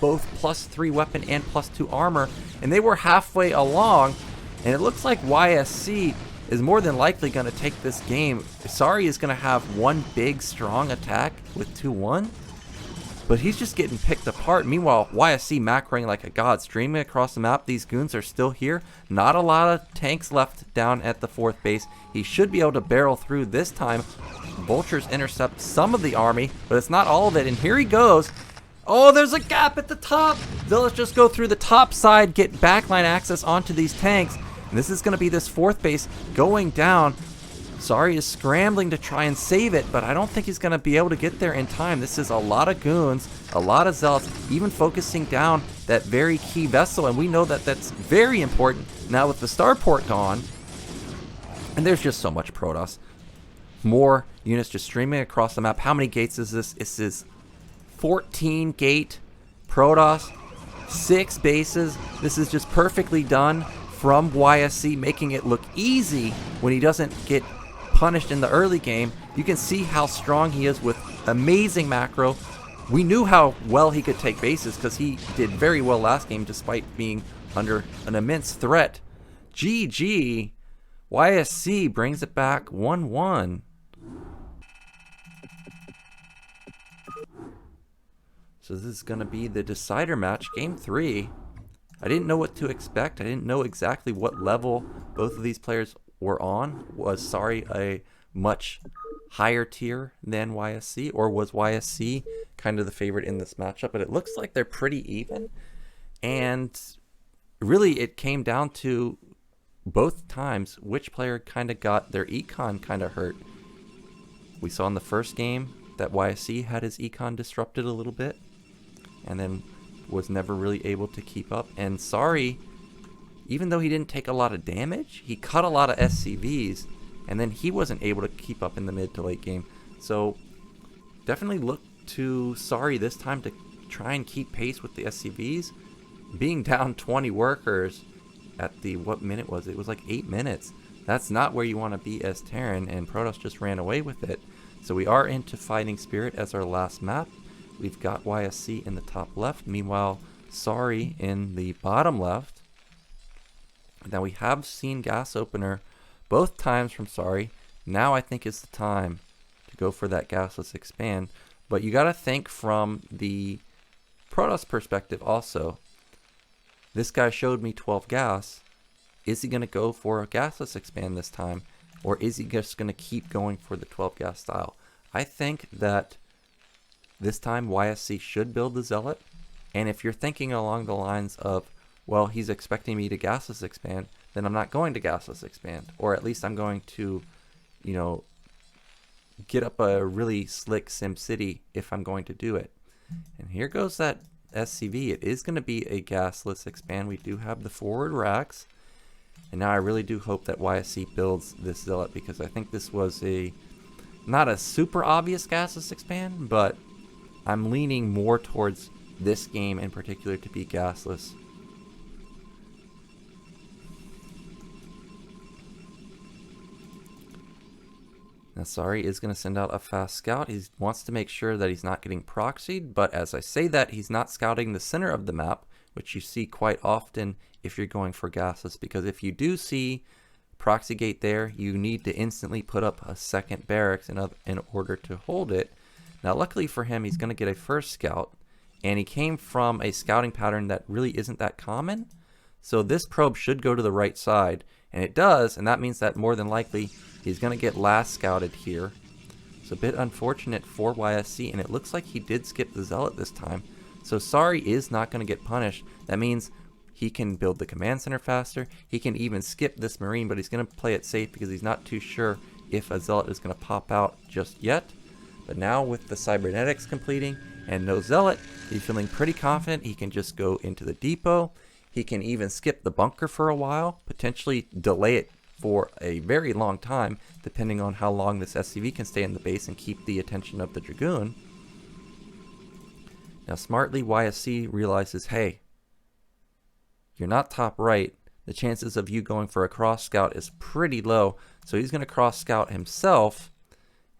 both +3 weapon and +2 armor. And they were halfway along. And it looks like YSC is more than likely going to take this game. Sorry is going to have one big strong attack with 2-1. But he's just getting picked apart. Meanwhile, YSC macroing like a god, streaming across the map. These goons are still here. Not a lot of tanks left down at the 4th base. He should be able to barrel through this time. Vultures intercept some of the army, but it's not all of it. And here he goes. Oh, there's a gap at the top. So let's just go through the top side, get backline access onto these tanks. And this is going to be this 4th base going down. Sorry is scrambling to try and save it, but I don't think he's going to be able to get there in time. This is a lot of goons, a lot of zealots, even focusing down that very key vessel, and we know that that's very important now with the starport gone. And there's just so much Protoss. More units just streaming across the map. How many gates is this? This is 14 gate Protoss, 6 bases. This is just perfectly done from YSC, making it look easy when he doesn't get punished in the early game. You can see how strong he is with amazing macro. We knew how well he could take bases because he did very well last game despite being under an immense threat. GG. YSC brings it back 1-1. So this is going to be the decider match, game 3. I didn't know what to expect. I didn't know exactly what level both of these players were on. Was Sorry a much higher tier than YSC, or was YSC kind of the favorite in this matchup? But it looks like they're pretty even. And really it came down to both times which player kind of got their econ kind of hurt. We saw in the first game that YSC had his econ disrupted a little bit and then was never really able to keep up. And Sorry, even though he didn't take a lot of damage, he cut a lot of SCVs, and then he wasn't able to keep up in the mid to late game. So definitely look to Sorry this time to try and keep pace with the SCVs. Being down 20 workers at the, what minute was it? It was like 8 minutes. That's not where you want to be as Terran, and Protoss just ran away with it. So we are into Fighting Spirit as our last map. We've got YSC in the top left, meanwhile Sorry in the bottom left. Now we have seen Gas Opener both times from Sorry. Now I think is the time to go for that gasless expand. But you got to think from the Protoss perspective also. This guy showed me 12 gas. Is he going to go for a gasless expand this time? Or is he just going to keep going for the 12 gas style? I think that this time YSC should build the Zealot. And if you're thinking along the lines of, well, he's expecting me to gasless expand, then I'm not going to gasless expand. Or at least I'm going to, you know, get up a really slick SimCity if I'm going to do it. And here goes that SCV. It is going to be a gasless expand. We do have the forward racks. And now I really do hope that YSC builds this Zealot, because I think this was a not a super obvious gasless expand, but I'm leaning more towards this game in particular to be gasless. Now Sorry is going to send out a fast scout. He wants to make sure that he's not getting proxied, but as I say that, he's not scouting the center of the map, which you see quite often if you're going for gasless, because if you do see proxy gate there, you need to instantly put up a second barracks in order to hold it. Now luckily for him, he's going to get a first scout, and he came from a scouting pattern that really isn't that common. So this probe should go to the right side, and it does, and that means that more than likely he's going to get last scouted here. It's a bit unfortunate for YSC, and it looks like he did skip the Zealot this time. So Sorry is not going to get punished. That means he can build the command center faster. He can even skip this Marine, but he's going to play it safe because he's not too sure if a Zealot is going to pop out just yet. But now with the cybernetics completing and no Zealot, he's feeling pretty confident. He can just go into the depot. He can even skip the bunker for a while, potentially delay it for a very long time, depending on how long this SCV can stay in the base and keep the attention of the Dragoon. Now smartly, YSC realizes, hey, you're not top right. The chances of you going for a cross scout is pretty low. So he's going to cross scout himself.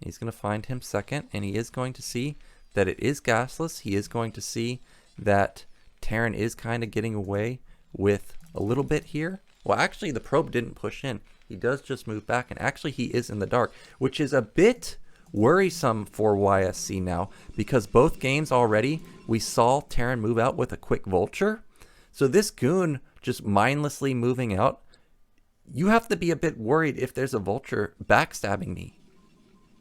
He's going to find him second, and he is going to see that it is gasless. He is going to see that Terran is kind of getting away with a little bit here. Well, actually, the probe didn't push in. He does just move back, and actually he is in the dark, which is a bit worrisome for YSC now, because both games already we saw Terran move out with a quick vulture. So this goon just mindlessly moving out, you have to be a bit worried if there's a vulture backstabbing me.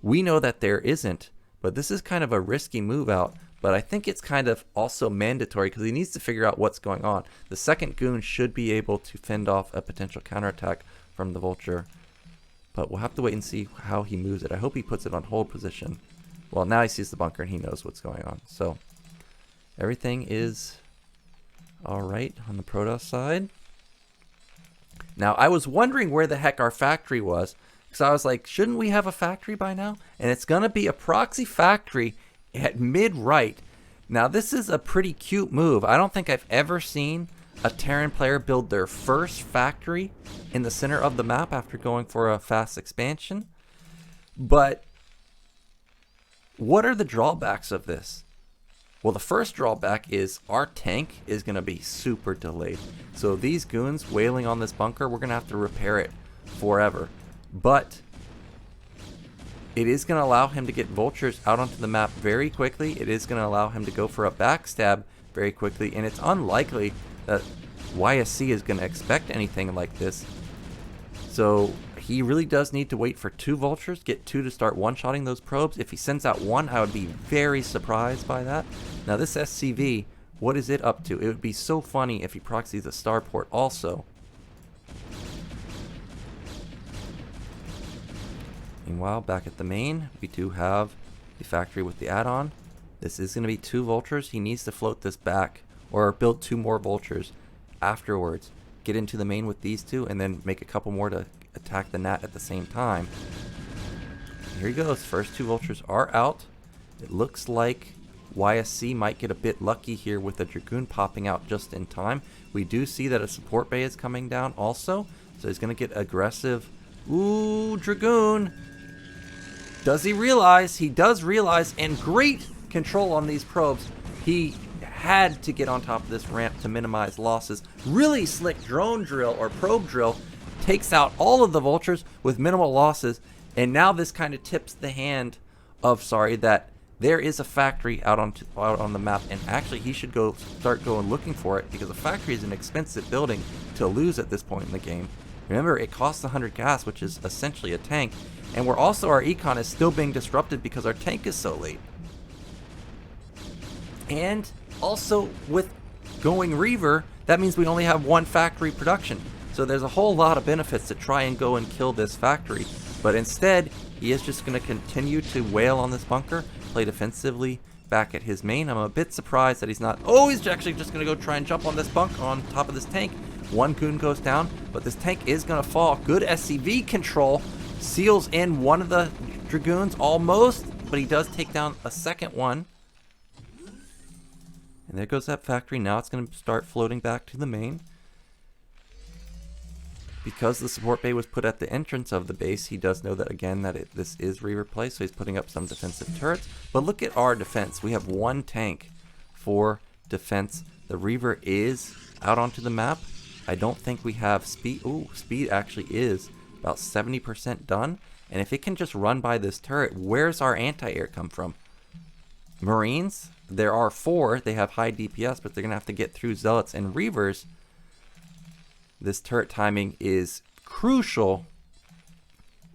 We know that there isn't, but this is kind of a risky move out. But I think it's kind of also mandatory because he needs to figure out what's going on. The second goon should be able to fend off a potential counterattack from the vulture. But we'll have to wait and see how he moves it. I hope he puts it on hold position. Well, now he sees the bunker and he knows what's going on. So everything is alright on the Protoss side. Now, I was wondering where the heck our factory was, because I was like, shouldn't we have a factory by now? And it's going to be a proxy factory at mid-right. Now, this is a pretty cute move. I don't think I've ever seen a Terran player build their first factory in the center of the map after going for a fast expansion. But what are the drawbacks of this? Well, the first drawback is our tank is going to be super delayed. So these goons wailing on this bunker, we're going to have to repair it forever. But it is going to allow him to get vultures out onto the map very quickly. It is going to allow him to go for a backstab very quickly. And it's unlikely that YSC is going to expect anything like this. So he really does need to wait for 2 vultures, get 2 to start one-shotting those probes. If he sends out 1, I would be very surprised by that. Now this SCV, what is it up to? It would be so funny if he proxies a starport also. Meanwhile, back at the main, we do have the factory with the add-on. This is going to be 2 vultures. He needs to float this back or build 2 more vultures afterwards. Get into the main with these 2 and then make a couple more to attack the gnat at the same time. Here he goes. First 2 vultures are out. It looks like YSC might get a bit lucky here with the Dragoon popping out just in time. We do see that a support bay is coming down also, so he's going to get aggressive. Ooh, Dragoon! Does he realize? He does realize, and great control on these probes. He had to get on top of this ramp to minimize losses. Really slick drone drill or probe drill takes out all of the vultures with minimal losses, and now this kind of tips the hand of that there is a factory out on the map, and actually he should start going looking for it, because a factory is an expensive building to lose at this point in the game. Remember, it costs 100 gas, which is essentially a tank, and we're also, our econ is still being disrupted because our tank is so late. And also with going Reaver, that means we only have 1 factory production. So there's a whole lot of benefits to try and go and kill this factory. But instead, he is just going to continue to wail on this bunker, play defensively back at his main. I'm a bit surprised that he's not... Oh, he's actually just going to go try and jump on this bunker on top of this tank. 1 goon goes down, but this tank is going to fall. Good SCV control. Seals in one of the Dragoons almost, but he does take down a second one. And there goes that factory. Now it's going to start floating back to the main. Because the support bay was put at the entrance of the base, he does know that, again, that this is Reaver play, so he's putting up some defensive turrets. But look at our defense. We have 1 tank for defense. The Reaver is out onto the map. I don't think we have speed. Ooh, speed actually is about 70% done. And if it can just run by this turret, where's our anti-air come from? Marines? There are 4. They have high DPS, but they're going to have to get through Zealots and Reavers. This turret timing is crucial.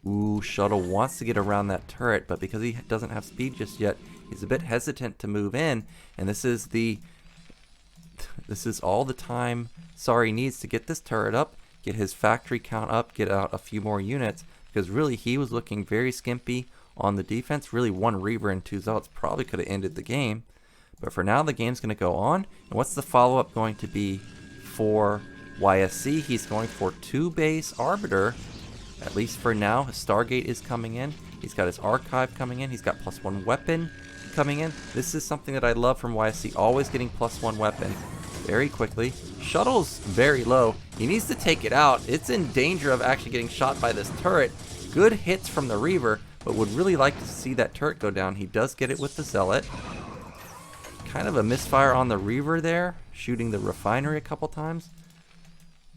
Ooh, Shuttle wants to get around that turret, but because he doesn't have speed just yet, he's a bit hesitant to move in. And this is all the time Sorry needs to get this turret up, get his factory count up, get out a few more units, because really he was looking very skimpy on the defense. Really 1 Reaver and 2 Zealots probably could have ended the game. But for now, the game's going to go on. And what's the follow-up going to be for YSC? He's going for 2 base Arbiter, at least for now. His Stargate is coming in. He's got his Archive coming in. He's got +1 weapon coming in. This is something that I love from YSC, always getting +1 weapon very quickly. Shuttle's very low. He needs to take it out. It's in danger of actually getting shot by this turret. Good hits from the Reaver, but would really like to see that turret go down. He does get it with the Zealot. Kind of a misfire on the Reaver there, shooting the refinery a couple times.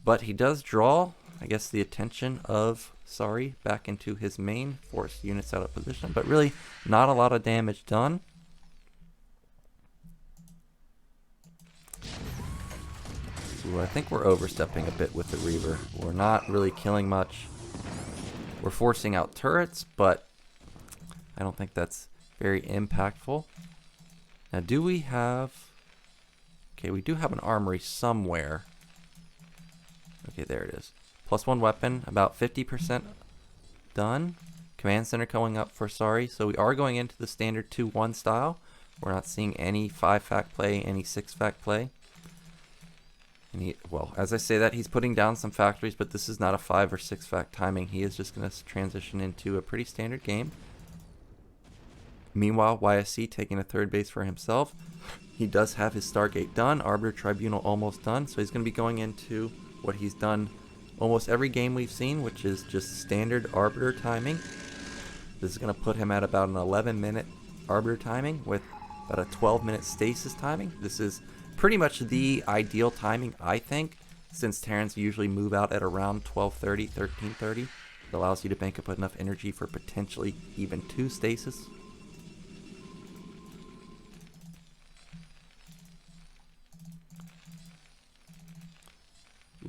But he does draw, I guess, the attention of Sorry back into his main, force units out of position, but really not a lot of damage done. Ooh, I think we're overstepping a bit with the Reaver. We're not really killing much. We're forcing out turrets, but I don't think that's very impactful. Now, do we have... Okay, we do have an armory somewhere. Okay, there it is. +1 weapon, about 50% done. Command center going up for Sorry. So we are going into the standard 2-1 style. We're not seeing any 5-fac play, any 6-fac play. And well, as I say that, he's putting down some factories, but this is not a 5 or 6-fac timing. He is just going to transition into a pretty standard game. Meanwhile, YSC taking a 3rd base for himself. He does have his Stargate done, Arbiter Tribunal almost done, so he's going to be going into what he's done almost every game we've seen, which is just standard Arbiter timing. This is going to put him at about an 11-minute Arbiter timing with about a 12-minute stasis timing. This is pretty much the ideal timing, I think, since Terrans usually move out at around 12:30, 13:30. It allows you to bank up enough energy for potentially even 2 stasis.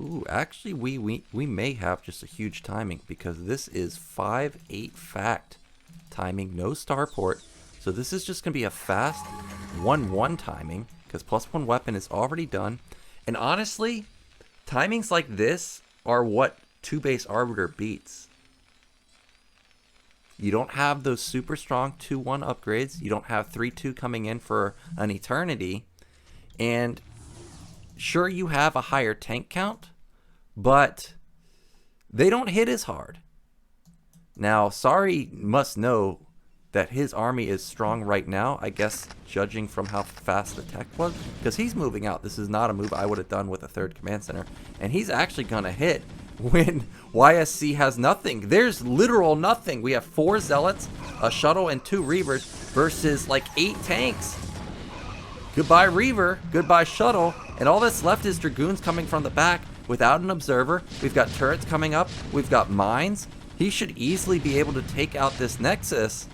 Ooh, actually, we may have just a huge timing because this is 5-8 fact timing, no starport. So this is just going to be a fast 1-1 timing because +1 weapon is already done. And honestly, timings like this are what 2-base Arbiter beats. You don't have those super strong 2-1 upgrades. You don't have 3-2 coming in for an eternity. And sure, you have a higher tank count, but they don't hit as hard. Now, Sari must know that his army is strong right now, I guess, judging from how fast the tech was, because he's moving out. This is not a move I would have done with a 3rd command center, and he's actually going to hit when YSC has nothing. There's literal nothing. We have 4 zealots, a shuttle, and 2 reavers versus like 8 tanks. Goodbye Reaver, goodbye Shuttle, and all that's left is Dragoons coming from the back without an observer. We've got turrets coming up, we've got mines. He should easily be able to take out this Nexus.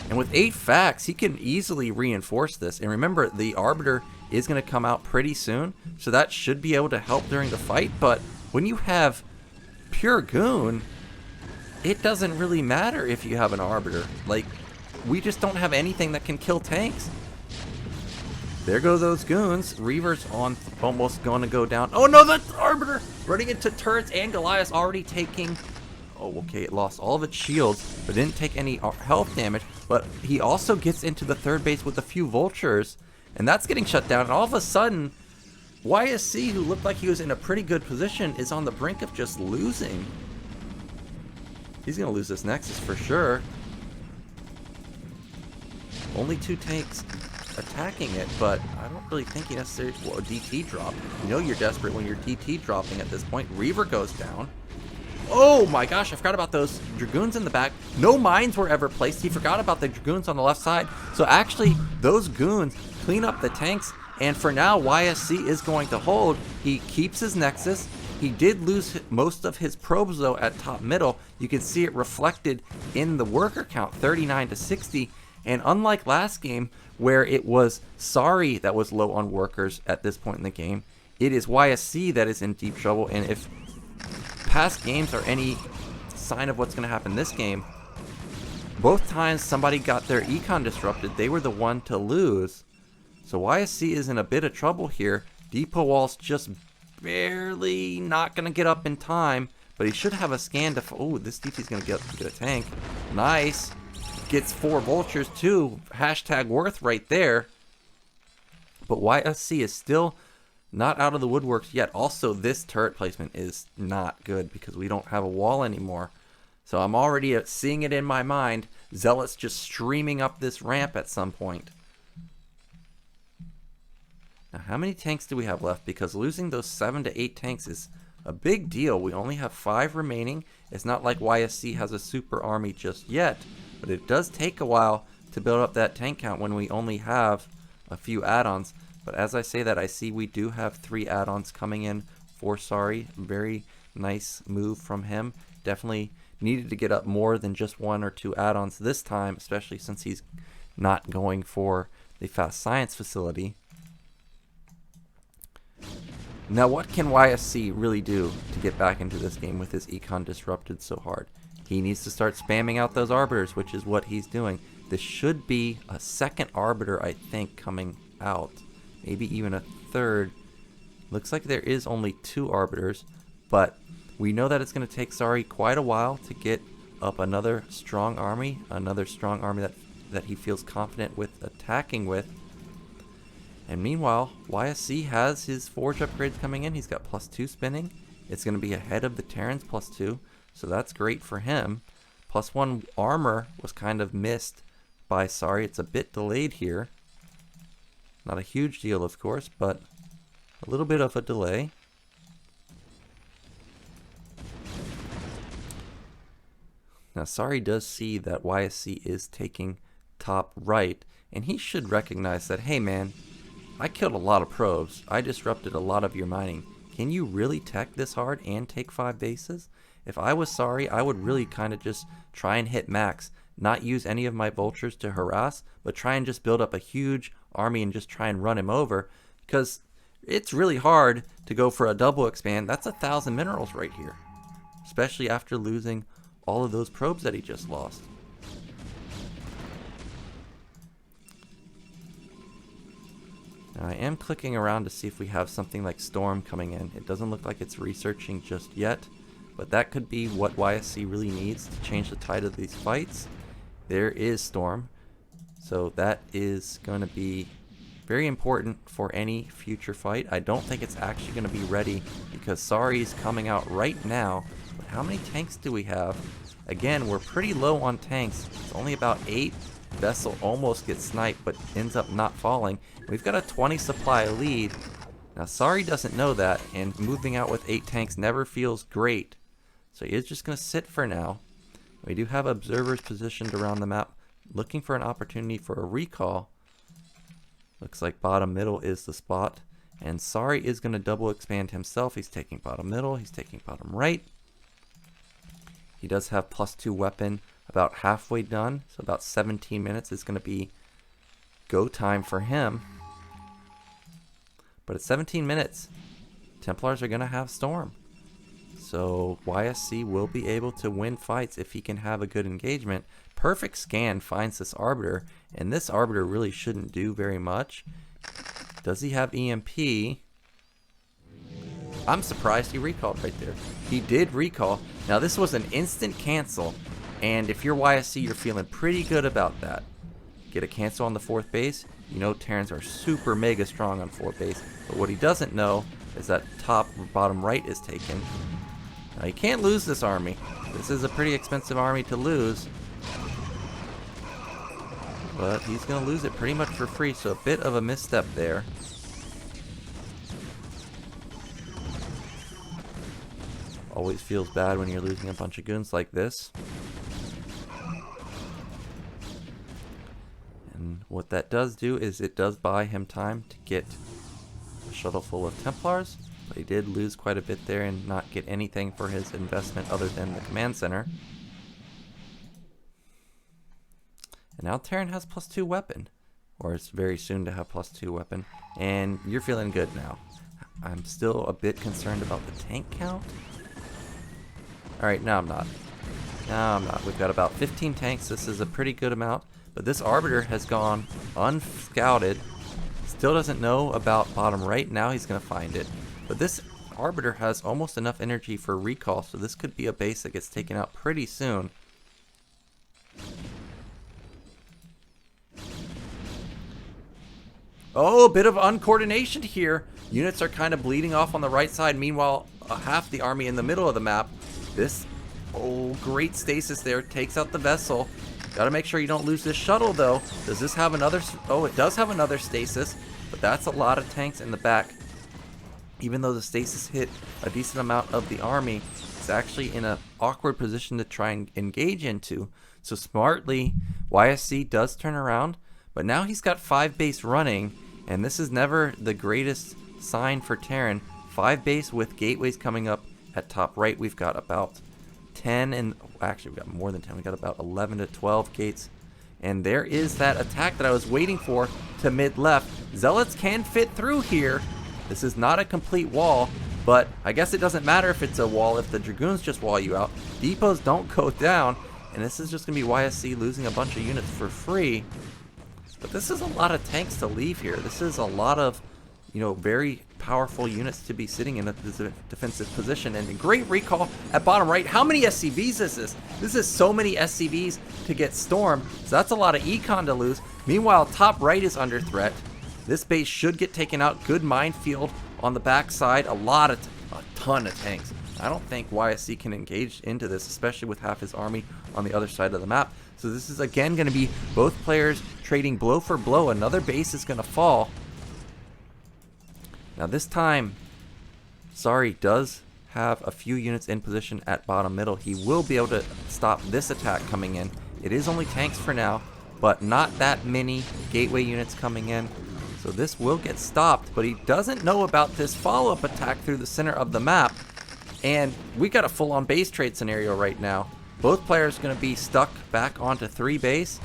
And with 8 facts, he can easily reinforce this. And remember, the Arbiter is going to come out pretty soon, so that should be able to help during the fight. But when you have pure goon, it doesn't really matter if you have an Arbiter. Like, we just don't have anything that can kill tanks. There go those goons. Reaver's on, almost going to go down. Oh no, that's Arbiter running into turrets, and Goliath already taking... Oh, okay, it lost all of its shields, but didn't take any health damage. But he also gets into the 3rd base with a few vultures, and that's getting shut down. And all of a sudden, YSC, who looked like he was in a pretty good position, is on the brink of just losing. He's going to lose this Nexus for sure. Only 2 tanks attacking it, but I don't really think he necessarily... Well, a DT drop. You know you're desperate when you're DT dropping at this point. Reaver goes down. Oh my gosh, I forgot about those Dragoons in the back. No mines were ever placed. He forgot about the Dragoons on the left side. So actually, those goons clean up the tanks, and for now, YSC is going to hold. He keeps his Nexus. He did lose most of his probes, though, at top middle. You can see it reflected in the worker count, 39 to 60. And unlike last game, where it was Sari that was low on workers at this point in the game, it is YSC that is in deep trouble. And if past games are any sign of what's going to happen this game, both times somebody got their econ disrupted, they were the one to lose. So YSC is in a bit of trouble here. Depot Wall's just barely not going to get up in time, but he should have a scan to... Oh, this DT's going to get a tank. Nice. Gets 4 vultures too. Hashtag worth right there. But YSC is still not out of the woodworks yet. Also, this turret placement is not good because we don't have a wall anymore. So I'm already seeing it in my mind. Zealots just streaming up this ramp at some point. Now, how many tanks do we have left? Because losing those 7 to 8 tanks is a big deal. We only have 5 remaining. It's not like YSC has a super army just yet, but it does take a while to build up that tank count when we only have a few add-ons. But as I say that, I see we do have 3 add-ons coming in for Sari. Very nice move from him. Definitely needed to get up more than just 1 or 2 add-ons this time, especially since he's not going for the fast science facility. Now, what can YSC really do to get back into this game with his econ disrupted so hard? He needs to start spamming out those arbiters, which is what he's doing. This should be a 2nd arbiter, I think, coming out. Maybe even a 3rd. Looks like there is only 2 arbiters, but we know that it's going to take Sari quite a while to get up another strong army that he feels confident with attacking with. And meanwhile, YSC has his forge upgrades coming in. He's got +2 spinning. It's going to be ahead of the Terrans +2, so that's great for him. +1 armor was kind of missed by Sari. It's a bit delayed here. Not a huge deal, of course, but a little bit of a delay. Now, Sorry does see that YSC is taking top right, and he should recognize that, hey man, I killed a lot of probes. I disrupted a lot of your mining. Can you really tech this hard and take 5 bases? If I was Sorry, I would really kind of just try and hit max, not use any of my vultures to harass, but try and just build up a huge army and just try and run him over, because it's really hard to go for a double expand. That's 1,000 minerals right here, especially after losing all of those probes that he just lost. Now I am clicking around to see if we have something like Storm coming in. It doesn't look like it's researching just yet, but that could be what YSC really needs to change the tide of these fights. There is Storm, so that is going to be very important for any future fight. I don't think it's actually going to be ready because Sorry is coming out right now. But how many tanks do we have? Again, we're pretty low on tanks. It's only about 8. Vessel almost gets sniped but ends up not falling. We've got a 20 supply lead. Now Sorry doesn't know that, and moving out with 8 tanks never feels great. So he is just going to sit for now. We do have observers positioned around the map looking for an opportunity for a recall. Looks like bottom middle is the spot, and Sorry is going to double expand himself. He's taking bottom middle, he's taking bottom right. He does have +2 weapon about halfway done, so about 17 minutes is going to be go time for him. But at 17 minutes, Templars are going to have Storm. So YSC will be able to win fights if he can have a good engagement. Perfect scan finds this Arbiter, and this Arbiter really shouldn't do very much. Does he have EMP? I'm surprised he recalled right there. He did recall. Now this was an instant cancel, and if you're YSC, you're feeling pretty good about that. Get a cancel on the 4th base. You know Terrans are super mega strong on 4th base, but what he doesn't know is that top bottom right is taken. Now you can't lose this army. This is a pretty expensive army to lose. But he's going to lose it pretty much for free, so a bit of a misstep there. Always feels bad when you're losing a bunch of goons like this. And what that does do is it does buy him time to get a shuttle full of Templars. But he did lose quite a bit there and not get anything for his investment other than the command center. And now Terran has +2 weapon, or it's very soon to have +2 weapon, and you're feeling good now. I'm still a bit concerned about the tank count. Alright, no I'm not. No I'm not. We've got about 15 tanks. This is a pretty good amount, but this Arbiter has gone unscouted. Still doesn't know about bottom right. Now he's going to find it. But this Arbiter has almost enough energy for recall, so this could be a base that gets taken out pretty soon. Oh, a bit of uncoordination here. Units are kind of bleeding off on the right side. Meanwhile, half the army in the middle of the map. This, great stasis there takes out the vessel. Got to make sure you don't lose this shuttle, though. Does this have another? Oh, it does have another stasis, but that's a lot of tanks in the back. Even though the stasis hit a decent amount of the army, it's actually in an awkward position to try and engage into. So smartly, YSC does turn around, but now he's got 5 base running, and this is never the greatest sign for Terran. 5 base with gateways coming up at top right. We've got about 10, and actually we've got more than 10. We've got about 11 to 12 gates. And there is that attack that I was waiting for to mid left. Zealots can fit through here. This is not a complete wall, but I guess it doesn't matter if it's a wall if the Dragoons just wall you out. Depots don't go down, and this is just going to be YSC losing a bunch of units for free. But this is a lot of tanks to leave here. This is a lot of, very powerful units to be sitting in a defensive position. And a great recall at bottom right. How many SCVs is this? This is so many SCVs to get Storm. So that's a lot of econ to lose. Meanwhile, top right is under threat. This base should get taken out. Good minefield on the backside. A ton of tanks. I don't think YSC can engage into this, especially with half his army on the other side of the map. So this is again going to be both players trading blow for blow. Another base is going to fall. Now this time, Sorry does have a few units in position at bottom middle, he will be able to stop this attack coming in. It is only tanks for now, but not that many gateway units coming in. So this will get stopped, but he doesn't know about this follow-up attack through the center of the map. And we got a full-on base trade scenario right now. Both players are going to be stuck back onto 3 base.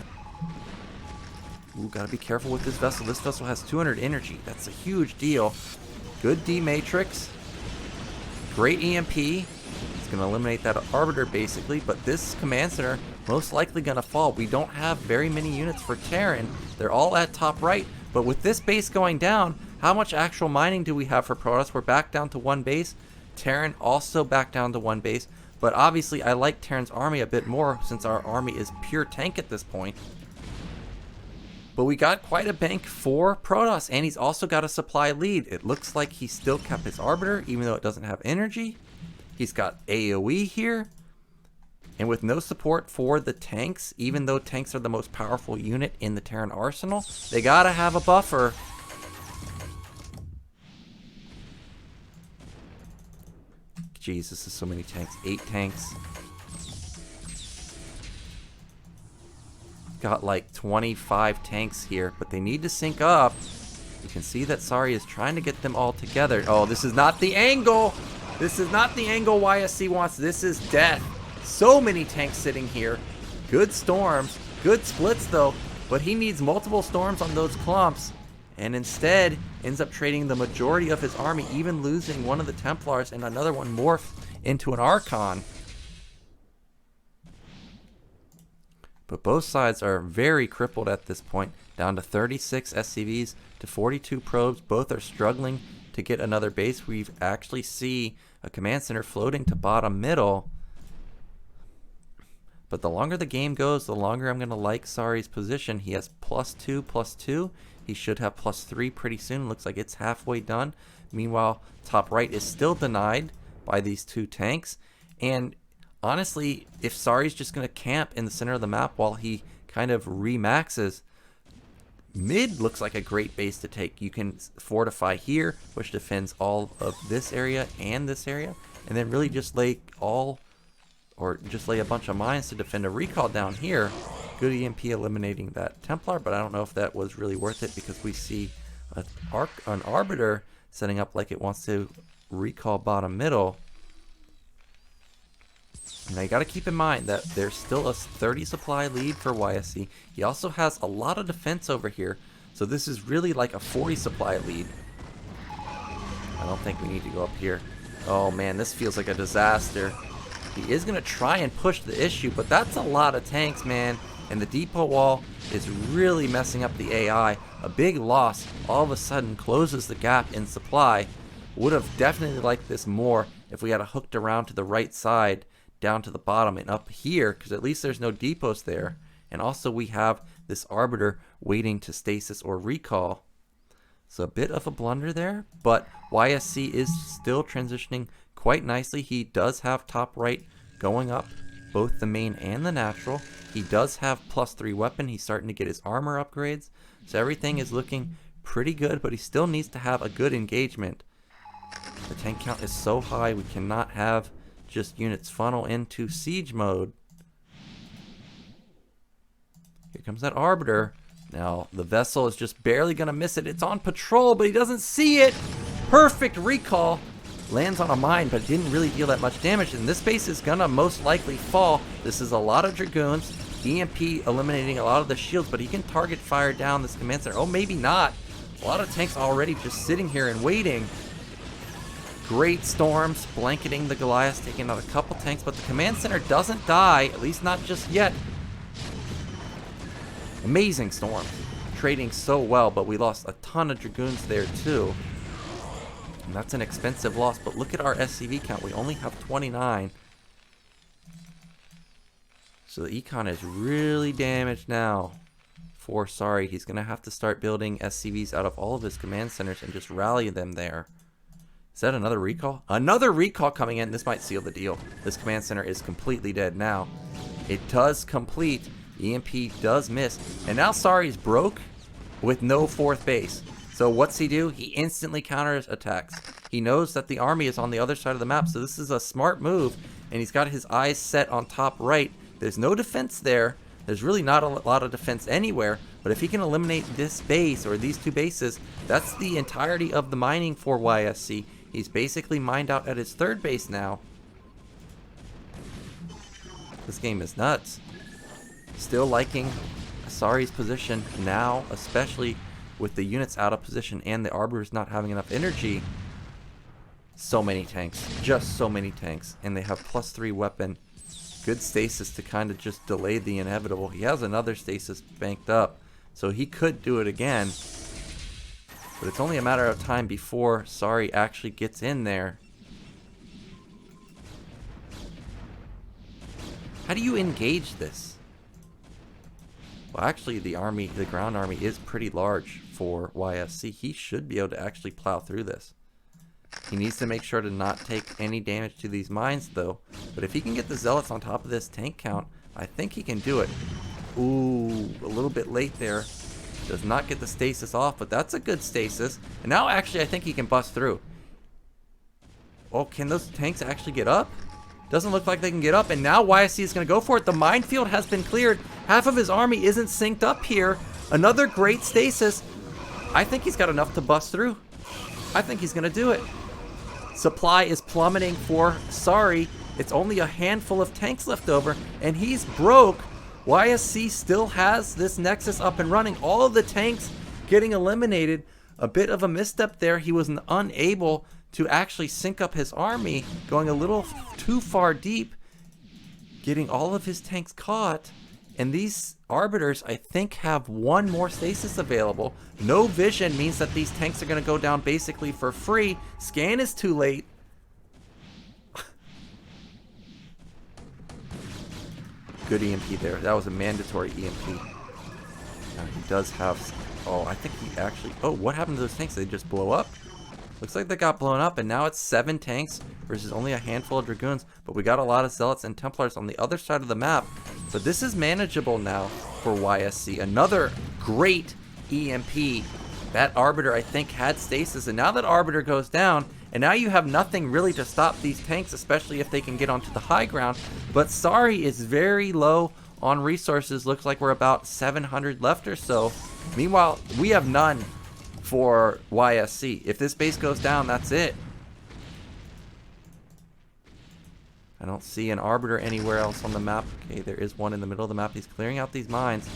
Ooh, gotta be careful with this vessel. This vessel has 200 energy. That's a huge deal. Good D matrix. Great EMP. It's going to eliminate that Arbiter basically, but this command center most likely going to fall. We don't have very many units for Terran. They're all at top right, but with this base going down, how much actual mining do we have for Protoss? We're back down to 1 base. Terran also back down to 1 base, but obviously I like Terran's army a bit more since our army is pure tank at this point. But we got quite a bank for Protoss, and he's also got a supply lead. It looks like he still kept his Arbiter, even though it doesn't have energy. He's got AoE here. And with no support for the tanks, even though tanks are the most powerful unit in the Terran arsenal, they gotta have a buffer. Jeez, this is so many tanks. 8 tanks. Got like 25 tanks here, but they need to sync up. You can see that Sari is trying to get them all together. Oh, this is not the angle. This is not the angle YSC wants. This is death. So many tanks sitting here. Good storms. Good splits though, but he needs multiple storms on those clumps, and instead ends up trading the majority of his army, even losing one of the Templars, and another one morphed into an Archon. But both sides are very crippled at this point, down to 36 SCVs to 42 probes. Both are struggling to get another base. We actually see a command center floating to bottom middle. But the longer the game goes, the longer I'm going to like Sari's position. He has +2/+2. He should have +3 pretty soon. Looks like it's halfway done. Meanwhile, top right is still denied by these 2 tanks. And honestly, if Sari's just going to camp in the center of the map while he kind of remaxes, mid looks like a great base to take. You can fortify here, which defends all of this area and this area, and then really just lay a bunch of mines to defend a recall down here. Good EMP eliminating that Templar, but I don't know if that was really worth it because we see an Arbiter setting up like it wants to recall bottom middle. Now you got to keep in mind that there's still a 30 supply lead for YSC. He also has a lot of defense over here, so this is really like a 40 supply lead. I don't think we need to go up here. Oh man, this feels like a disaster. He is going to try and push the issue, but that's a lot of tanks, man. And the depot wall is really messing up the AI. A big loss all of a sudden closes the gap in supply. Would have definitely liked this more if we had hooked around to the right side, down to the bottom and up here, because at least there's no depots there. And also we have this Arbiter waiting to stasis or recall. So a bit of a blunder there, but YSC is still transitioning quite nicely. He does have top right going up, both the main and the natural. He does have +3 weapon. He's starting to get his armor upgrades. So everything is looking pretty good, but he still needs to have a good engagement. The tank count is so high, we cannot have just units funnel into siege mode. Here comes that Arbiter. Now, the vessel is just barely going to miss it. It's on patrol, but he doesn't see it. Perfect recall. Lands on a mine, but didn't really deal that much damage. And this base is going to most likely fall. This is a lot of Dragoons. EMP eliminating a lot of the shields, but he can target fire down this command center. Oh, maybe not. A lot of tanks already just sitting here and waiting. Great storms blanketing the Goliaths, taking out a couple tanks, but the command center doesn't die, at least not just yet. Amazing storm. Trading so well, but we lost a ton of Dragoons there too. And that's an expensive loss, but look at our SCV count. We only have 29. So the Econ is really damaged now. Sorry, he's going to have to start building SCVs out of all of his command centers and just rally them there. Is that another recall? Another recall coming in. This might seal the deal. This command center is completely dead now. It does complete. EMP does miss. And now Sari's broke with no 4th base. So what's he do? He instantly counters attacks. He knows that the army is on the other side of the map, so this is a smart move, and he's got his eyes set on top right. There's no defense there. There's really not a lot of defense anywhere, but if he can eliminate this base or these two bases, that's the entirety of the mining for YSC. He's basically mined out at his third base now. This game is nuts. Still liking Asari's position now, especially with the units out of position and the Arbiters not having enough energy. So many tanks, just so many tanks, and they have +3 weapon. Good stasis to kind of just delay the inevitable. He has another stasis banked up, so he could do it again, but it's only a matter of time before Sari actually gets in there. How do you engage this? Well, actually, the ground army is pretty large for YSC. He should be able to actually plow through this. He needs to make sure to not take any damage to these mines, though. But if he can get the Zealots on top of this tank count, I think he can do it. Ooh, a little bit late there. Does not get the stasis off, but that's a good stasis. And now, actually, I think he can bust through. Oh, can those tanks actually get up? Doesn't look like they can get up, and now YSC is going to go for it. The minefield has been cleared. Half of his army isn't synced up here. Another great stasis. I think he's got enough to bust through. I think he's going to do it. Supply is plummeting for Sari. It's only a handful of tanks left over, and he's broke. YSC still has this Nexus up and running. All of the tanks getting eliminated. A bit of a misstep there. He was unable to actually sync up his army, going a little too far deep, getting all of his tanks caught. And these Arbiters, I think, have one more stasis available. No vision means that these tanks are going to go down basically for free. Scan is too late. Good EMP there. That was a mandatory EMP. Now he does have... Oh, I think he actually... Oh, what happened to those tanks? Did they just blow up? Looks like they got blown up, and now it's 7 tanks versus only a handful of Dragoons. But we got a lot of Zealots and Templars on the other side of the map. But this is manageable now for YSC. Another great EMP. That Arbiter, I think, had stasis, and now that Arbiter goes down, and now you have nothing really to stop these tanks, especially if they can get onto the high ground. But Sari is very low on resources. Looks like we're about 700 left or so. Meanwhile, we have none for YSC. If this base goes down, that's it. I don't see an Arbiter anywhere else on the map. Okay, there is one in the middle of the map. He's clearing out these mines.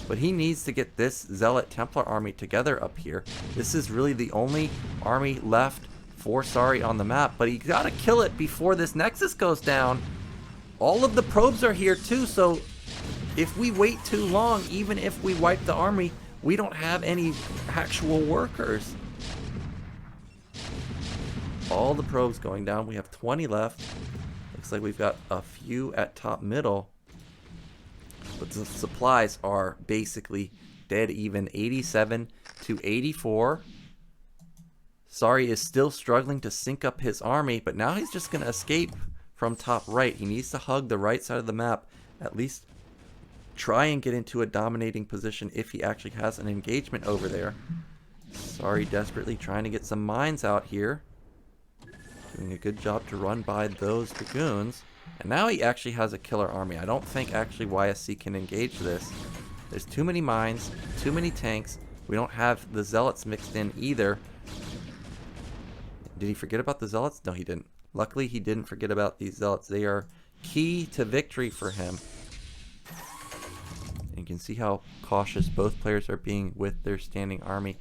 But he needs to get this Zealot Templar army together up here. This is really the only army left for Sari on the map. But he gotta kill it before this Nexus goes down. All of the probes are here too, so if we wait too long, even if we wipe the army, we don't have any actual workers. All the probes going down. We have 20 left. Looks like we've got a few at top middle. But the supplies are basically dead even. 87 to 84. Sari is still struggling to sync up his army, but now he's just going to escape from top right. He needs to hug the right side of the map. At least try and get into a dominating position if he actually has an engagement over there. Sari desperately trying to get some mines out here. Doing a good job to run by those Dragoons. And now he actually has a killer army. I don't think actually YSC can engage this. There's too many mines, too many tanks. We don't have the Zealots mixed in either. Did he forget about the Zealots? No, he didn't. Luckily, he didn't forget about these Zealots. They are key to victory for him. And you can see how cautious both players are being with their standing army.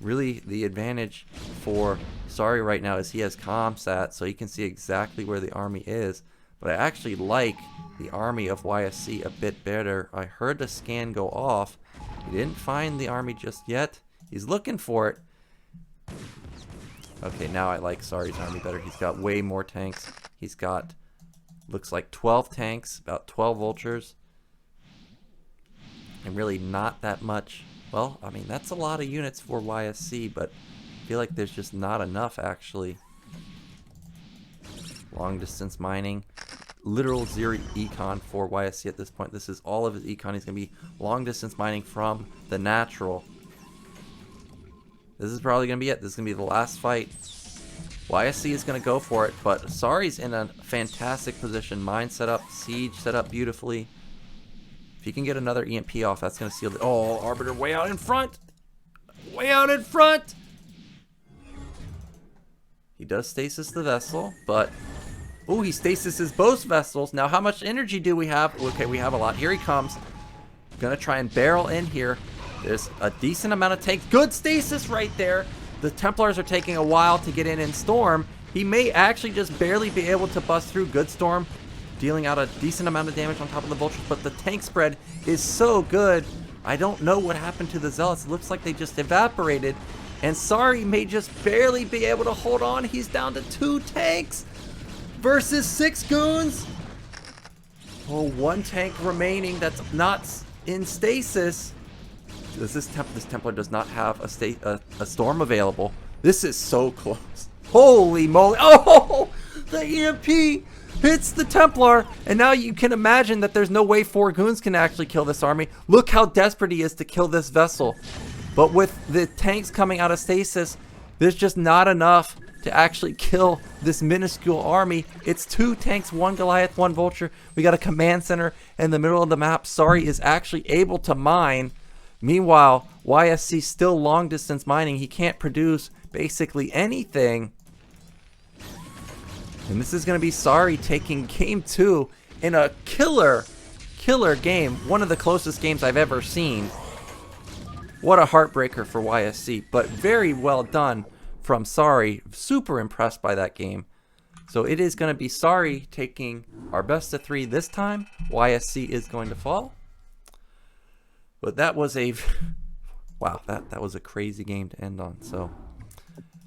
Really, the advantage for Sari right now is he has ComSat, so he can see exactly where the army is. But I actually like the army of YSC a bit better. I heard the scan go off. He didn't find the army just yet. He's looking for it. Okay, now I like Sari's army better. He's got way more tanks. He's got, looks like 12 tanks, about 12 vultures. And really not that much. Well, I mean, that's a lot of units for YSC, but I feel like there's just not enough, actually. Long distance mining. Literal zero econ for YSC at this point. This is all of his econ. He's going to be long distance mining from the natural. This is probably going to be it. This is going to be the last fight. YSC is going to go for it, but Sari's in a fantastic position. Mine set up, Siege set up beautifully. If he can get another EMP off, that's going to seal the... Oh, Arbiter way out in front! Way out in front! He does stasis the vessel, but... Oh, he stasises both vessels. Now, how much energy do we have? Okay, we have a lot. Here he comes. Gonna try and barrel in here. There's a decent amount of tanks. Good stasis right there. The Templars are taking a while to get in Storm. He may actually just barely be able to bust through. Good Storm, dealing out a decent amount of damage on top of the Vultures, but the tank spread is so good. I don't know what happened to the Zealots. It looks like they just evaporated. And Sari may just barely be able to hold on. He's down to 2 tanks versus 6 goons. Oh, 1 tank remaining that's not in stasis. This Templar does not have a storm available. This is so close. Holy moly. Oh, the EMP hits the Templar. And now you can imagine that there's no way 4 goons can actually kill this army. Look how desperate he is to kill this vessel. But with the tanks coming out of stasis, there's just not enough to actually kill this minuscule army. It's 2 tanks, 1 Goliath, 1 Vulture. We got a command center in the middle of the map. Sari is actually able to mine. Meanwhile, YSC still long distance mining. He can't produce basically anything. And this is going to be Sari taking game 2 in a killer game. One of the closest games I've ever seen. What a heartbreaker for YSC, but very well done from Sari. Super impressed by that game. So it is going to be Sari taking our best of 3 this time. YSC is going to fall. But that was a wow, that was a crazy game to end on. So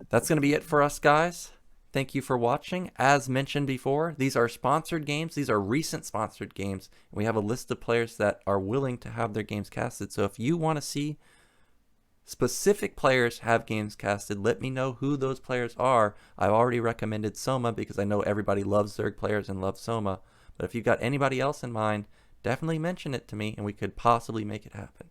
that's going to be it for us, guys. Thank you for watching. As mentioned before, these are sponsored games. These are recent sponsored games. And we have a list of players that are willing to have their games casted. So if you want to see specific players have games casted, let me know who those players are. I've already recommended Soma because I know everybody loves Zerg players and loves Soma. But if you've got anybody else in mind, definitely mention it to me and we could possibly make it happen.